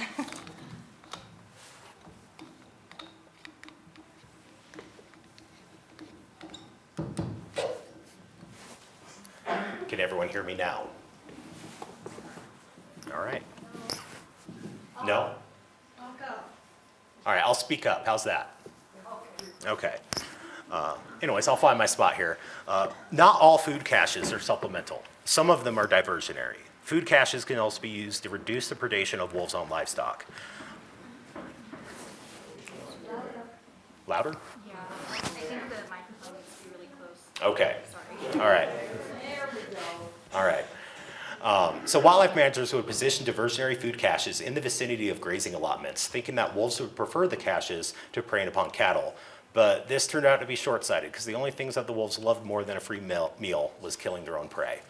Can everyone hear me now? All right. No? All right, I'll speak up. How's that? Okay. Anyways, I'll find my spot here. Not all food caches are supplemental. Some of them are diversionary. Food caches can also be used to reduce the predation of wolves on livestock. Louder? Yeah, I think the microphone needs to be really close. Okay. Sorry. All right. All right. So wildlife managers would position diversionary food caches in the vicinity of grazing allotments, thinking that wolves would prefer the caches to preying upon cattle. But this turned out to be short-sighted because the only things that the wolves loved more than a free meal was killing their own prey.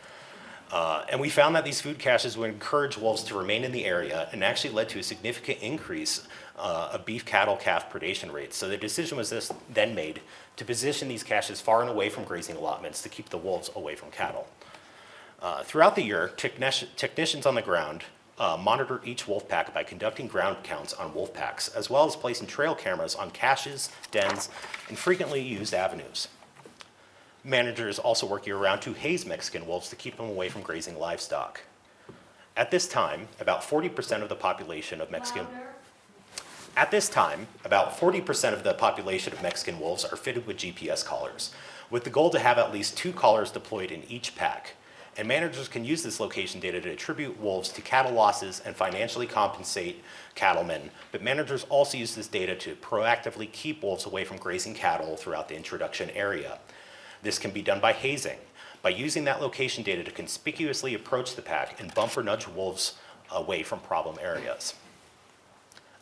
And we found that these food caches would encourage wolves to remain in the area and actually led to a significant increase of beef cattle calf predation rates. So the decision was then made to position these caches far and away from grazing allotments to keep the wolves away from cattle. Throughout the year, technicians on the ground monitor each wolf pack by conducting ground counts on wolf packs, as well as placing trail cameras on caches, dens, and frequently used avenues. Managers also work year-round to haze Mexican wolves to keep them away from grazing livestock. At this time, about 40% of the population of Mexican wolves are fitted with GPS collars, with the goal to have at least 2 collars deployed in each pack. And managers can use this location data to attribute wolves to cattle losses and financially compensate cattlemen. But managers also use this data to proactively keep wolves away from grazing cattle throughout the introduction area. This can be done by hazing, by using that location data to conspicuously approach the pack and bump or nudge wolves away from problem areas.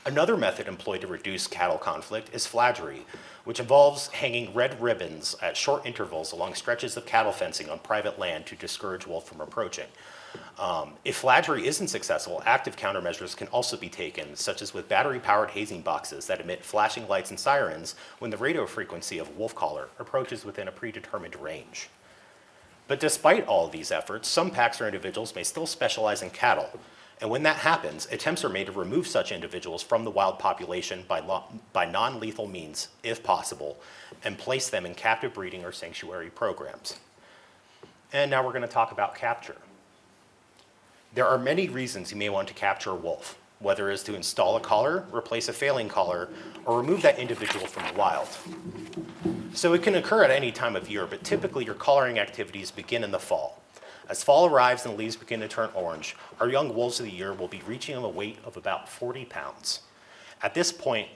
Another method employed to reduce cattle conflict is flaggery, which involves hanging red ribbons at short intervals along stretches of cattle fencing on private land to discourage wolves from approaching. If flaggery isn't successful, active countermeasures can also be taken, such as with battery-powered hazing boxes that emit flashing lights and sirens when the radio frequency of a wolf caller approaches within a predetermined range. But despite all of these efforts, some packs or individuals may still specialize in cattle. And when that happens, attempts are made to remove such individuals from the wild population by non-lethal means, if possible, and place them in captive breeding or sanctuary programs. And now we're going to talk about capture. There are many reasons you may want to capture a wolf, whether it is to install a collar, replace a failing collar, or remove that individual from the wild. So it can occur at any time of year, but typically your collaring activities begin in the fall. As fall arrives and the leaves begin to turn orange, our young wolves of the year will be reaching a weight of about 40 pounds. At this point,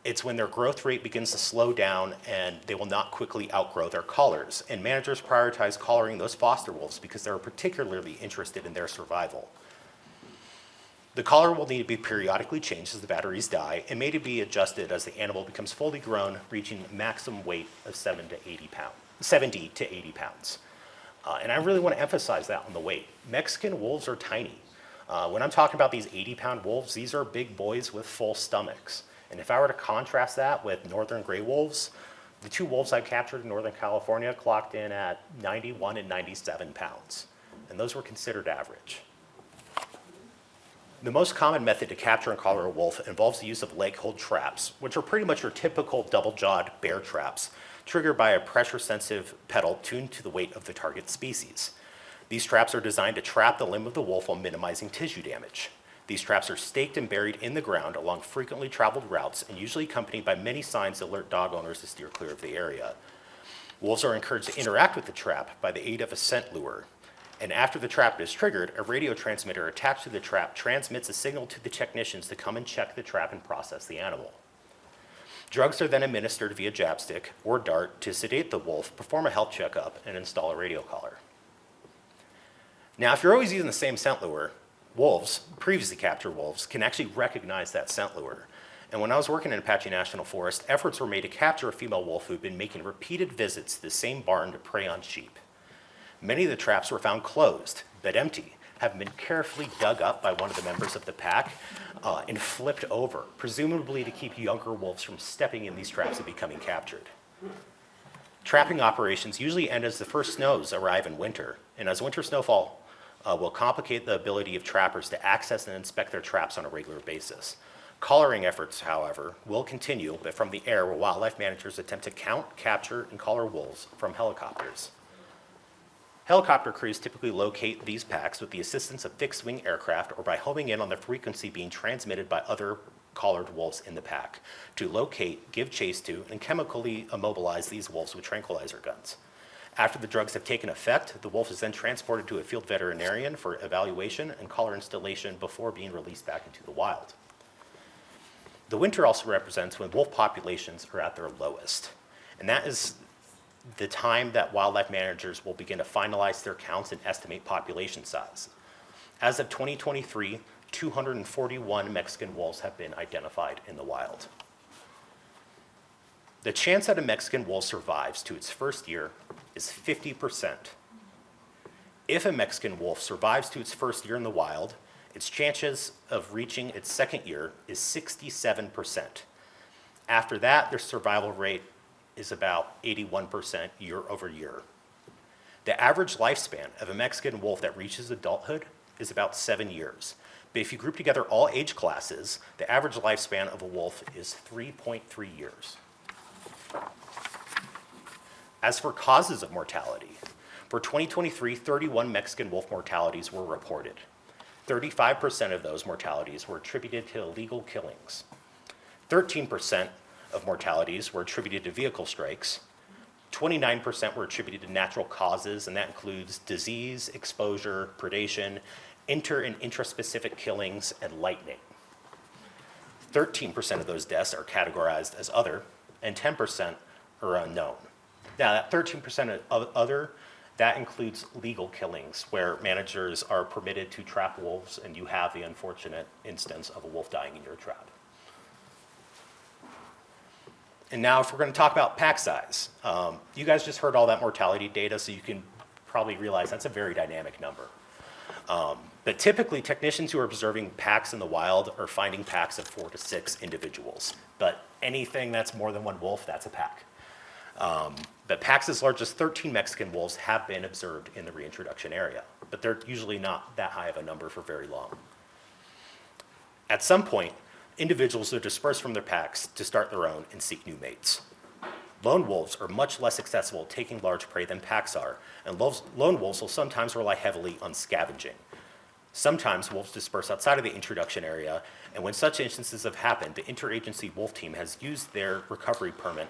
it's when their growth rate begins to slow down and they will not quickly outgrow their collars. And managers prioritize collaring those foster wolves because they're particularly interested in their survival. The collar will need to be periodically changed as the batteries die and may to be adjusted as the animal becomes fully grown, reaching a maximum weight of 70 to 80 pounds. And I really want to emphasize that on the weight. Mexican wolves are tiny. When I'm talking about these 80-pound wolves, these are big boys with full stomachs. And if I were to contrast that with northern gray wolves, the two wolves I captured in Northern California clocked in at 91 and 97 pounds. And those were considered average. The most common method to capture and collar a wolf involves the use of leg hold traps, which are pretty much your typical double-jawed bear traps, triggered by a pressure-sensitive pedal tuned to the weight of the target species. These traps are designed to trap the limb of the wolf while minimizing tissue damage. These traps are staked and buried in the ground along frequently traveled routes and usually accompanied by many signs that alert dog owners to steer clear of the area. Wolves are encouraged to interact with the trap by the aid of a scent lure. And after the trap is triggered, a radio transmitter attached to the trap transmits a signal to the technicians to come and check the trap and process the animal. Drugs are then administered via jab stick or dart to sedate the wolf, perform a health checkup, and install a radio collar. Now, if you're always using the same scent lure, wolves, previously captured wolves, can actually recognize that scent lure. And when I was working in Apache National Forest, efforts were made to capture a female wolf who had been making repeated visits to the same barn to prey on sheep. Many of the traps were found closed, but empty, having been carefully dug up by one of the members of the pack and flipped over, presumably to keep younger wolves from stepping in these traps and becoming captured. Trapping operations usually end as the first snows arrive in winter, and as winter snowfall will complicate the ability of trappers to access and inspect their traps on a regular basis. Collaring efforts, however, will continue, but from the air where wildlife managers attempt to count, capture, and collar wolves from helicopters. Helicopter crews typically locate these packs with the assistance of fixed-wing aircraft or by homing in on the frequency being transmitted by other collared wolves in the pack to locate, give chase to, and chemically immobilize these wolves with tranquilizer guns. After the drugs have taken effect, the wolf is then transported to a field veterinarian for evaluation and collar installation before being released back into the wild. The winter also represents when wolf populations are at their lowest, and that is the time that wildlife managers will begin to finalize their counts and estimate population size. As of 2023, 241 Mexican wolves have been identified in the wild. The chance that a Mexican wolf survives to its first year is 50%. If a Mexican wolf survives to its first year in the wild, its chances of reaching its second year is 67%. After that, their survival rate is about 81% year over year. The average lifespan of a Mexican wolf that reaches adulthood is about 7 years. But if you group together all age classes, the average lifespan of a wolf is 3.3 years. As for causes of mortality, for 2023, 31 Mexican wolf mortalities were reported. 35% of those mortalities were attributed to illegal killings. 13% of mortalities were attributed to vehicle strikes. 29% were attributed to natural causes, and that includes disease, exposure, predation, inter- and intraspecific killings, and lightning. 13% of those deaths are categorized as other, and 10% are unknown. Now, that 13% of other, that includes legal killings, where managers are permitted to trap wolves, and you have the unfortunate instance of a wolf dying in your trap. And now if we're going to talk about pack size, you guys just heard all that mortality data, so you can probably realize that's a very dynamic number. But typically, technicians who are observing packs in the wild are finding packs of 4 to 6 individuals. But anything that's more than one wolf, that's a pack. But packs as large as 13 Mexican wolves have been observed in the reintroduction area, but they're usually not that high of a number for very long. At some point, individuals are dispersed from their packs to start their own and seek new mates. Lone wolves are much less accessible at taking large prey than packs are, and lone wolves will sometimes rely heavily on scavenging. Sometimes wolves disperse outside of the introduction area, and when such instances have happened, the interagency wolf team has used their recovery permit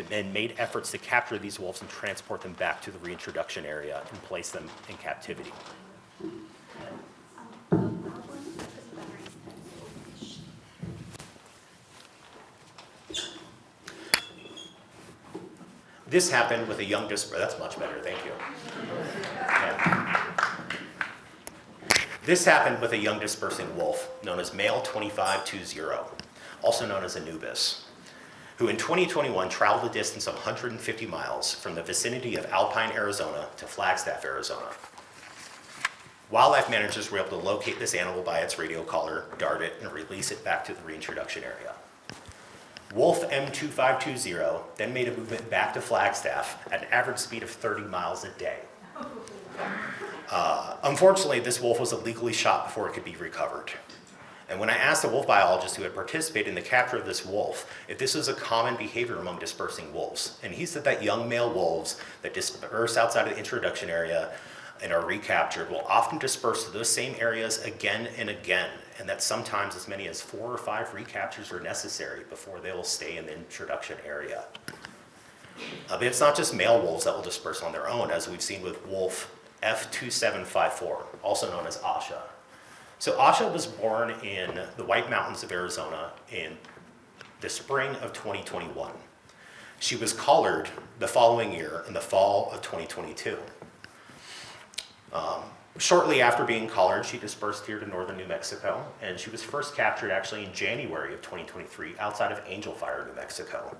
and made efforts to capture these wolves and transport them back to the reintroduction area and place them in captivity. This happened with a young that's much better, thank you. Yeah. This happened with a young dispersing wolf known as male 2520, also known as Anubis, who in 2021 traveled a distance of 150 miles from the vicinity of Alpine, Arizona to Flagstaff, Arizona. Wildlife managers were able to locate this animal by its radio collar, dart it, and release it back to the reintroduction area. Wolf M2520 then made a movement back to Flagstaff at an average speed of 30 miles a day. Unfortunately, this wolf was illegally shot before it could be recovered. And when I asked a wolf biologist who had participated in the capture of this wolf if this was a common behavior among dispersing wolves, and he said that young male wolves that disperse outside of the introduction area and are recaptured will often disperse to those same areas again and again, and that sometimes as many as 4 or 5 recaptures are necessary before they will stay in the introduction area. But it's not just male wolves that will disperse on their own, as we've seen with wolf F2754, also known as Asha. So Asha was born in the White Mountains of Arizona in the spring of 2021. She was collared the following year in the fall of 2022. Shortly after being collared, she dispersed here to northern New Mexico, and she was first captured actually in January of 2023 outside of Angel Fire, New Mexico.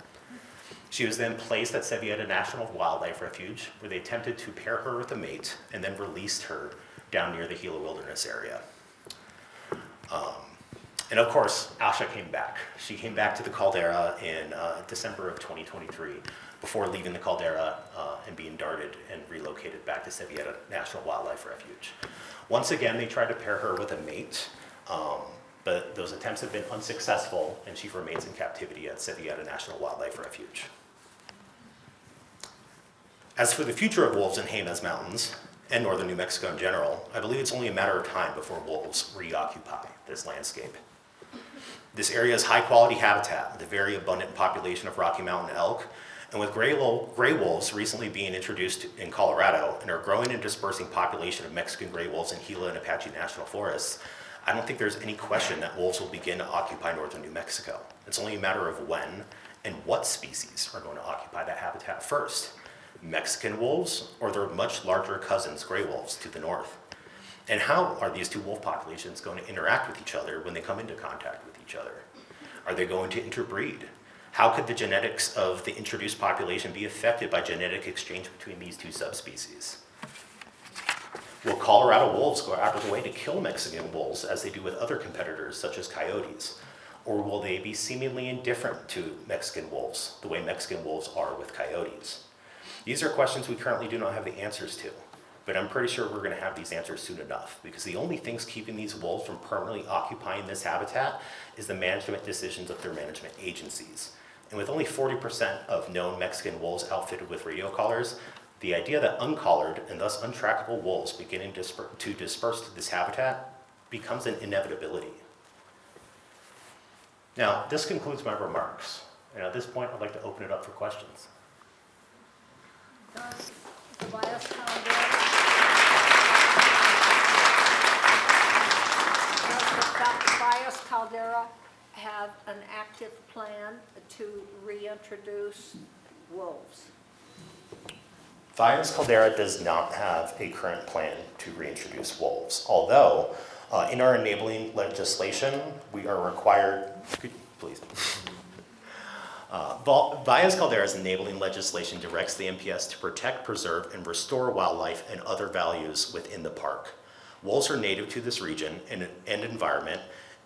She was then placed at Sevieta National Wildlife Refuge, where they attempted to pair her with a mate and then released her down near the Gila Wilderness area. And of course, Asha came back. She came back to the caldera in December of 2023 before leaving the caldera and being darted and relocated back to Sevieta National Wildlife Refuge. Once again, they tried to pair her with a mate, but those attempts have been unsuccessful, and she remains in captivity at Sevieta National Wildlife Refuge. As for the future of wolves in Jemez Mountains, and northern New Mexico in general, I believe it's only a matter of time before wolves reoccupy this landscape. This area is high-quality habitat with a very abundant population of Rocky Mountain elk, and with gray wolves recently being introduced in Colorado and our growing and dispersing population of Mexican gray wolves in Gila and Apache National Forests, I don't think there's any question that wolves will begin to occupy northern New Mexico. It's only a matter of when and what species are going to occupy that habitat first. Mexican wolves or their much larger cousins, gray wolves, to the north? And how are these two wolf populations going to interact with each other when they come into contact with each other? Are they going to interbreed? How could the genetics of the introduced population be affected by genetic exchange between these two subspecies? Will Colorado wolves go out of the way to kill Mexican wolves as they do with other competitors such as coyotes? Or will they be seemingly indifferent to Mexican wolves, the way Mexican wolves are with coyotes? These are questions we currently do not have the answers to, but I'm pretty sure we're going to have these answers soon enough, because the only things keeping these wolves from permanently occupying this habitat is the management decisions of their management agencies. And with only 40% of known Mexican wolves outfitted with radio collars, the idea that uncollared and thus untrackable wolves beginning to disperse to this habitat becomes an inevitability. Now, this concludes my remarks, and at this point I'd like to open it up for questions. Does Tobias Caldera, Tobias Caldera have an active plan to reintroduce wolves? Valles Caldera does not have a current plan to reintroduce wolves, although in our enabling legislation, we are required, please. Valles Caldera's enabling legislation directs the MPS to protect, preserve, and restore wildlife and other values within the park. Wolves are native to this region and environment,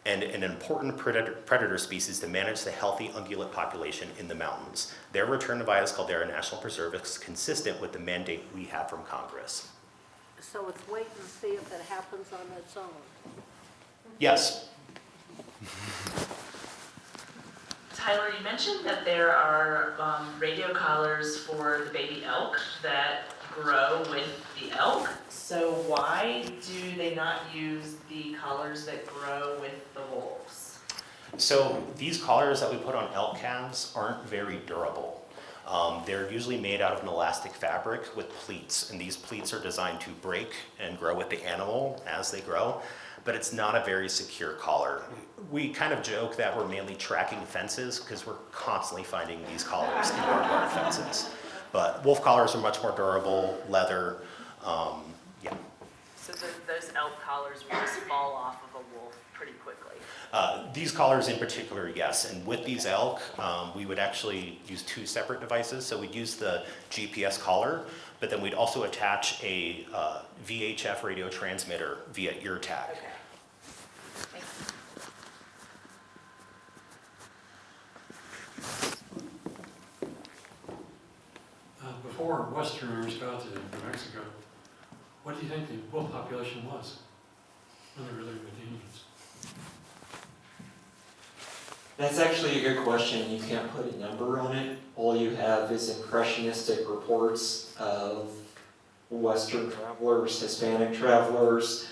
and an important predator species to manage the healthy ungulate population in the mountains. Their return to Valles Caldera National Preserve is consistent with the mandate we have from Congress. So it's wait and see if it happens on its own. Yes. Tyler, you mentioned that there are radio collars for the baby elk that grow with the elk. So why do they not use the collars that grow with the wolves? So these collars that we put on elk calves aren't very durable. They're usually made out of an elastic fabric with pleats, and these pleats are designed to break and grow with the animal as they grow, but it's not a very secure collar. We kind of joke that we're mainly tracking fences because we're constantly finding these collars in our fences. But wolf collars are much more durable, leather, yeah. So those elk collars will just fall off of a wolf pretty quickly? These collars in particular, yes, and with these elk, we would actually use 2 separate devices. So we'd use the GPS collar, but then we'd also attach a VHF radio transmitter via ear tag. Okay. Thanks. Before Westerners got to New Mexico, what do you think the wolf population was when they were living with the Indians? That's actually a good question. You can't put a number on it. All you have is impressionistic reports of Western travelers, Hispanic travelers,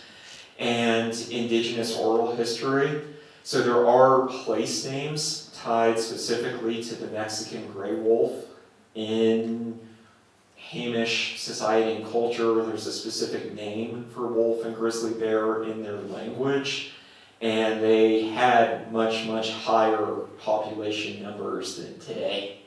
and indigenous oral history. So there are place names tied specifically to the Mexican gray wolf. In Hamish society and culture, there's a specific name for wolf and grizzly bear in their language. And they had much, much higher population numbers than today.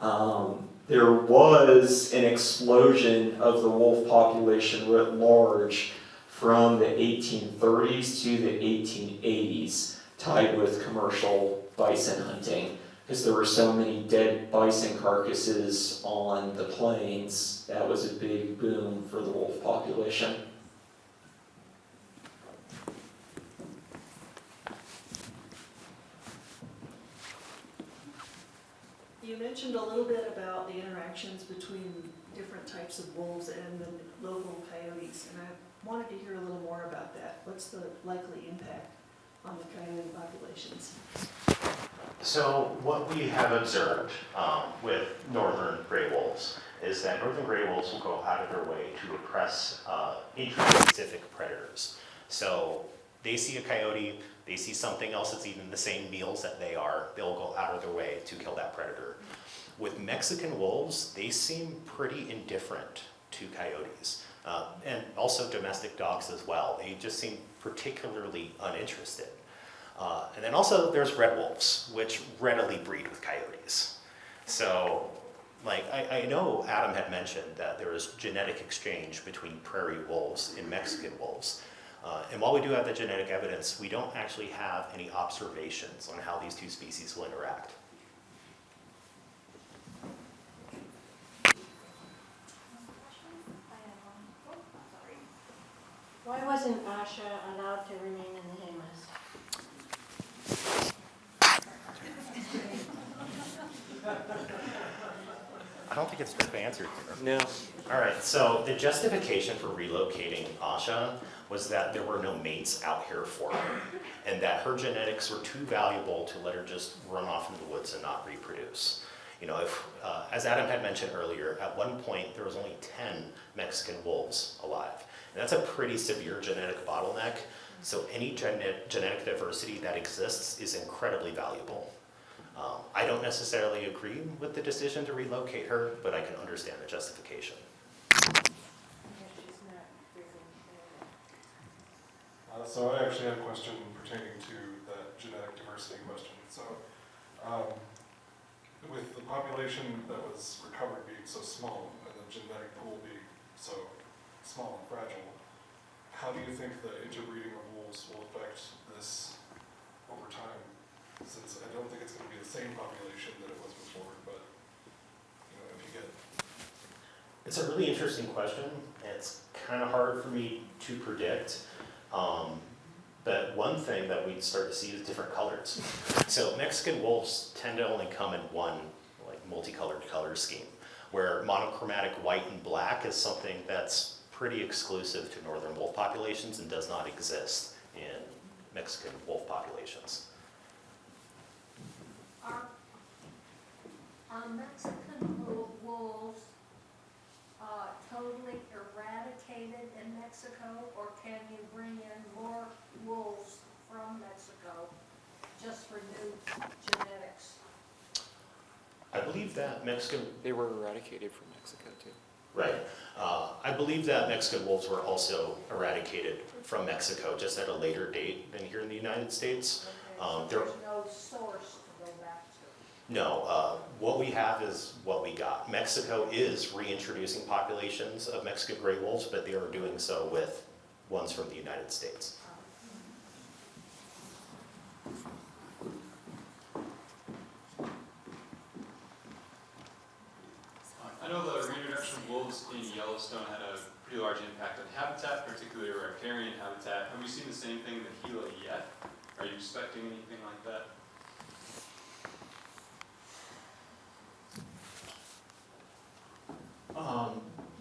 There was an explosion of the wolf population writ large from the 1830s to the 1880s, tied with commercial bison hunting, because there were so many dead bison carcasses on the plains. That was a big boom for the wolf population. You mentioned a little bit about the interactions between different types of wolves and the local coyotes, and I wanted to hear a little more about that. What's the likely impact on the coyote populations? So what we have observed with northern gray wolves is that northern gray wolves will go out of their way to oppress intraspecific predators. So they see a coyote, they see something else that's eating the same meals that they are, they'll go out of their way to kill that predator. With Mexican wolves, they seem pretty indifferent to coyotes, and also domestic dogs as well. They just seem particularly uninterested. And then also there's red wolves, which readily breed with coyotes. So, like, I know Adam had mentioned that there is genetic exchange between prairie wolves and Mexican wolves. And while we do have the genetic evidence, we don't actually have any observations on how these two species will interact. Why wasn't Asha allowed to remain in the Hamas? I don't think it's been answered here. No. All right, so the justification for relocating Asha was that there were no mates out here for her, and that her genetics were too valuable to let her just run off into the woods and not reproduce. You know, if, as Adam had mentioned earlier, at one point there was only 10 Mexican wolves alive. And that's a pretty severe genetic bottleneck, so any genetic diversity that exists is incredibly valuable. I don't necessarily agree with the decision to relocate her, but I can understand the justification. So I actually had a question pertaining to that genetic diversity question. So with the population that was recovered being so small and the genetic pool being so small and fragile, how do you think the interbreeding of wolves will affect this over time? Since I don't think it's going to be the same population that it was before, but you know, if you get... It's a really interesting question. It's kind of hard for me to predict. But one thing that we'd start to see is different colors. So Mexican wolves tend to only come in one like multicolored color scheme, where monochromatic white and black is something that's pretty exclusive to northern wolf populations and does not exist in Mexican wolf populations. Are Mexican wolves totally eradicated in Mexico, or can you bring in more wolves from Mexico just for new genetics? I believe that Mexican... They were eradicated from Mexico too. Right. I believe that Mexican wolves were also eradicated from Mexico just at a later date than here in the United States. Okay, so there's no source to go back to. No, what we have is what we got. Mexico is reintroducing populations of Mexican gray wolves, but they are doing so with ones from the United States. wolves in Yellowstone had a pretty large impact on habitat, particularly riparian habitat. Have we seen the same thing in the Gila yet? Are you expecting anything like that?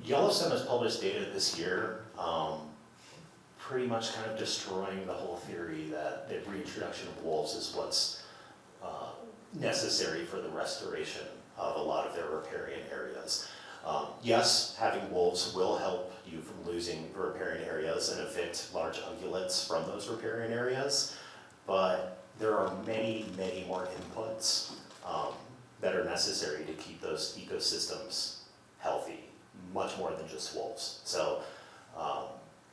Yellowstone has published data this year, pretty much kind of destroying the whole theory that the reintroduction of wolves is what's necessary for the restoration of a lot of their riparian areas. Yes, having wolves will help you from losing riparian areas and evict large ungulates from those riparian areas, but there are many, many more inputs that are necessary to keep those ecosystems healthy, much more than just wolves. So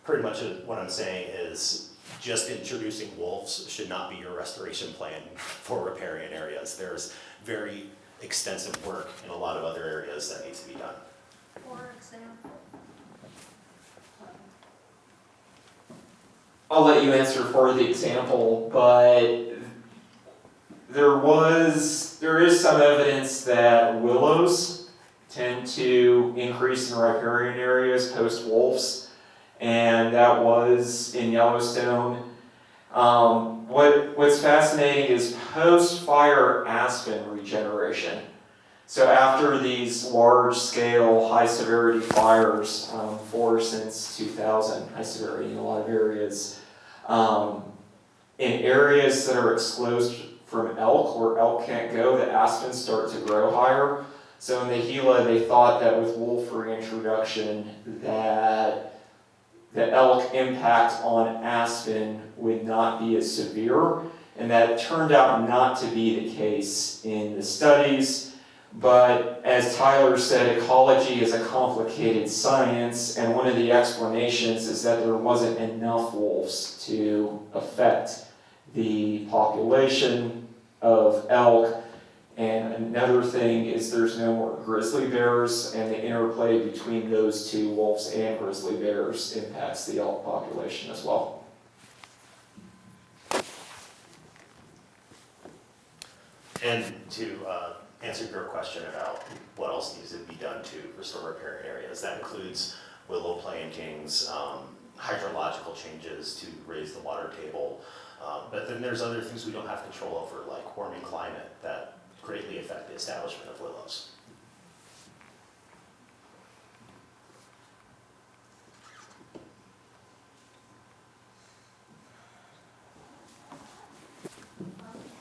pretty much what I'm saying is just introducing wolves should not be your restoration plan for riparian areas. There's very extensive work in a lot of other areas that needs to be done. For example, I'll let you answer for the example, but there is some evidence that willows tend to increase in riparian areas post wolves, and that was in Yellowstone. What's fascinating is post-fire aspen regeneration. So after these large-scale, high-severity fires, for since 2000, high severity in a lot of areas, in areas that are exposed from elk, where elk can't go, the aspens start to grow higher. So in the Gila, they thought that with wolf reintroduction, that the elk impact on aspen would not be as severe, and that turned out not to be the case in the studies. But as Tyler said, ecology is a complicated science, and one of the explanations is that there wasn't enough wolves to affect the population of elk. And another thing is there's no more grizzly bears, and the interplay between those two, wolves and grizzly bears, impacts the elk population as well. And to answer your question about what else needs to be done to restore riparian areas, that includes willow plantings, hydrological changes to raise the water table, but then there's other things we don't have control over, like warming climate, that greatly affect the establishment of willows.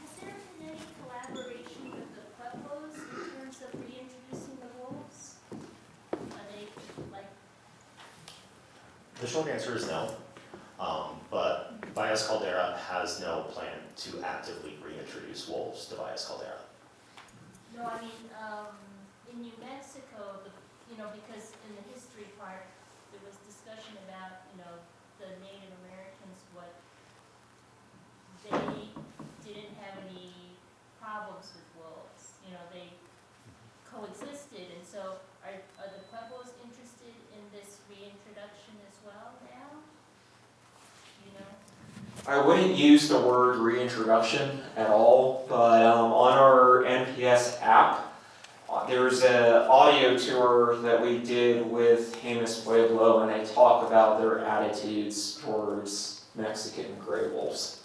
has there been any collaboration with the Pueblos in terms of reintroducing the wolves? Are they like? The short answer is no, but Valles Caldera has no plan to actively reintroduce wolves to Valles Caldera. No, I mean, in New Mexico, because in the history part, there was discussion about, the Native Americans, what they didn't have any problems with wolves. They coexisted, and so are the Pueblos interested in this reintroduction as well now? I wouldn't use the word reintroduction at all, but on our NPS app, there's an audio tour that we did with Jemez Pueblo, and they talk about their attitudes towards Mexican gray wolves.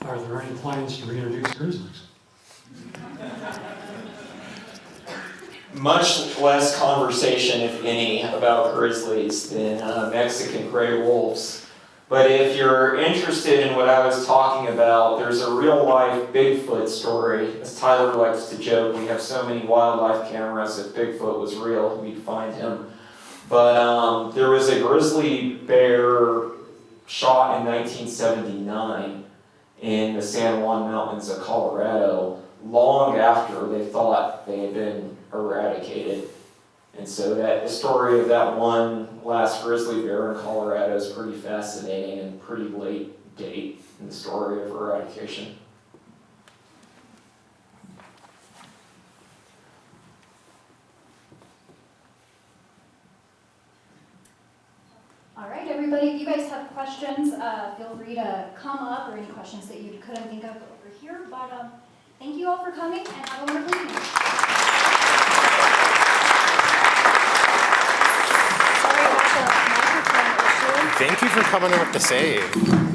Are there any plans to reintroduce grizzlies? Much less conversation, if any, about grizzlies than Mexican gray wolves. But if you're interested in what I was talking about, there's a real-life Bigfoot story. As Tyler likes to joke, we have so many wildlife cameras, if Bigfoot was real, we'd find him. But there was a grizzly bear shot in 1979 in the San Juan Mountains of Colorado, long after they thought they had been eradicated. And so the story of that one last grizzly bear in Colorado is pretty fascinating and pretty late date in the story of eradication. All right, everyone. everybody. If you guys have questions, feel free to come up, or any questions that you couldn't think of over here. But thank you all for coming, and have a wonderful evening. Sorry about the microphone issue. Thank you for coming up to save.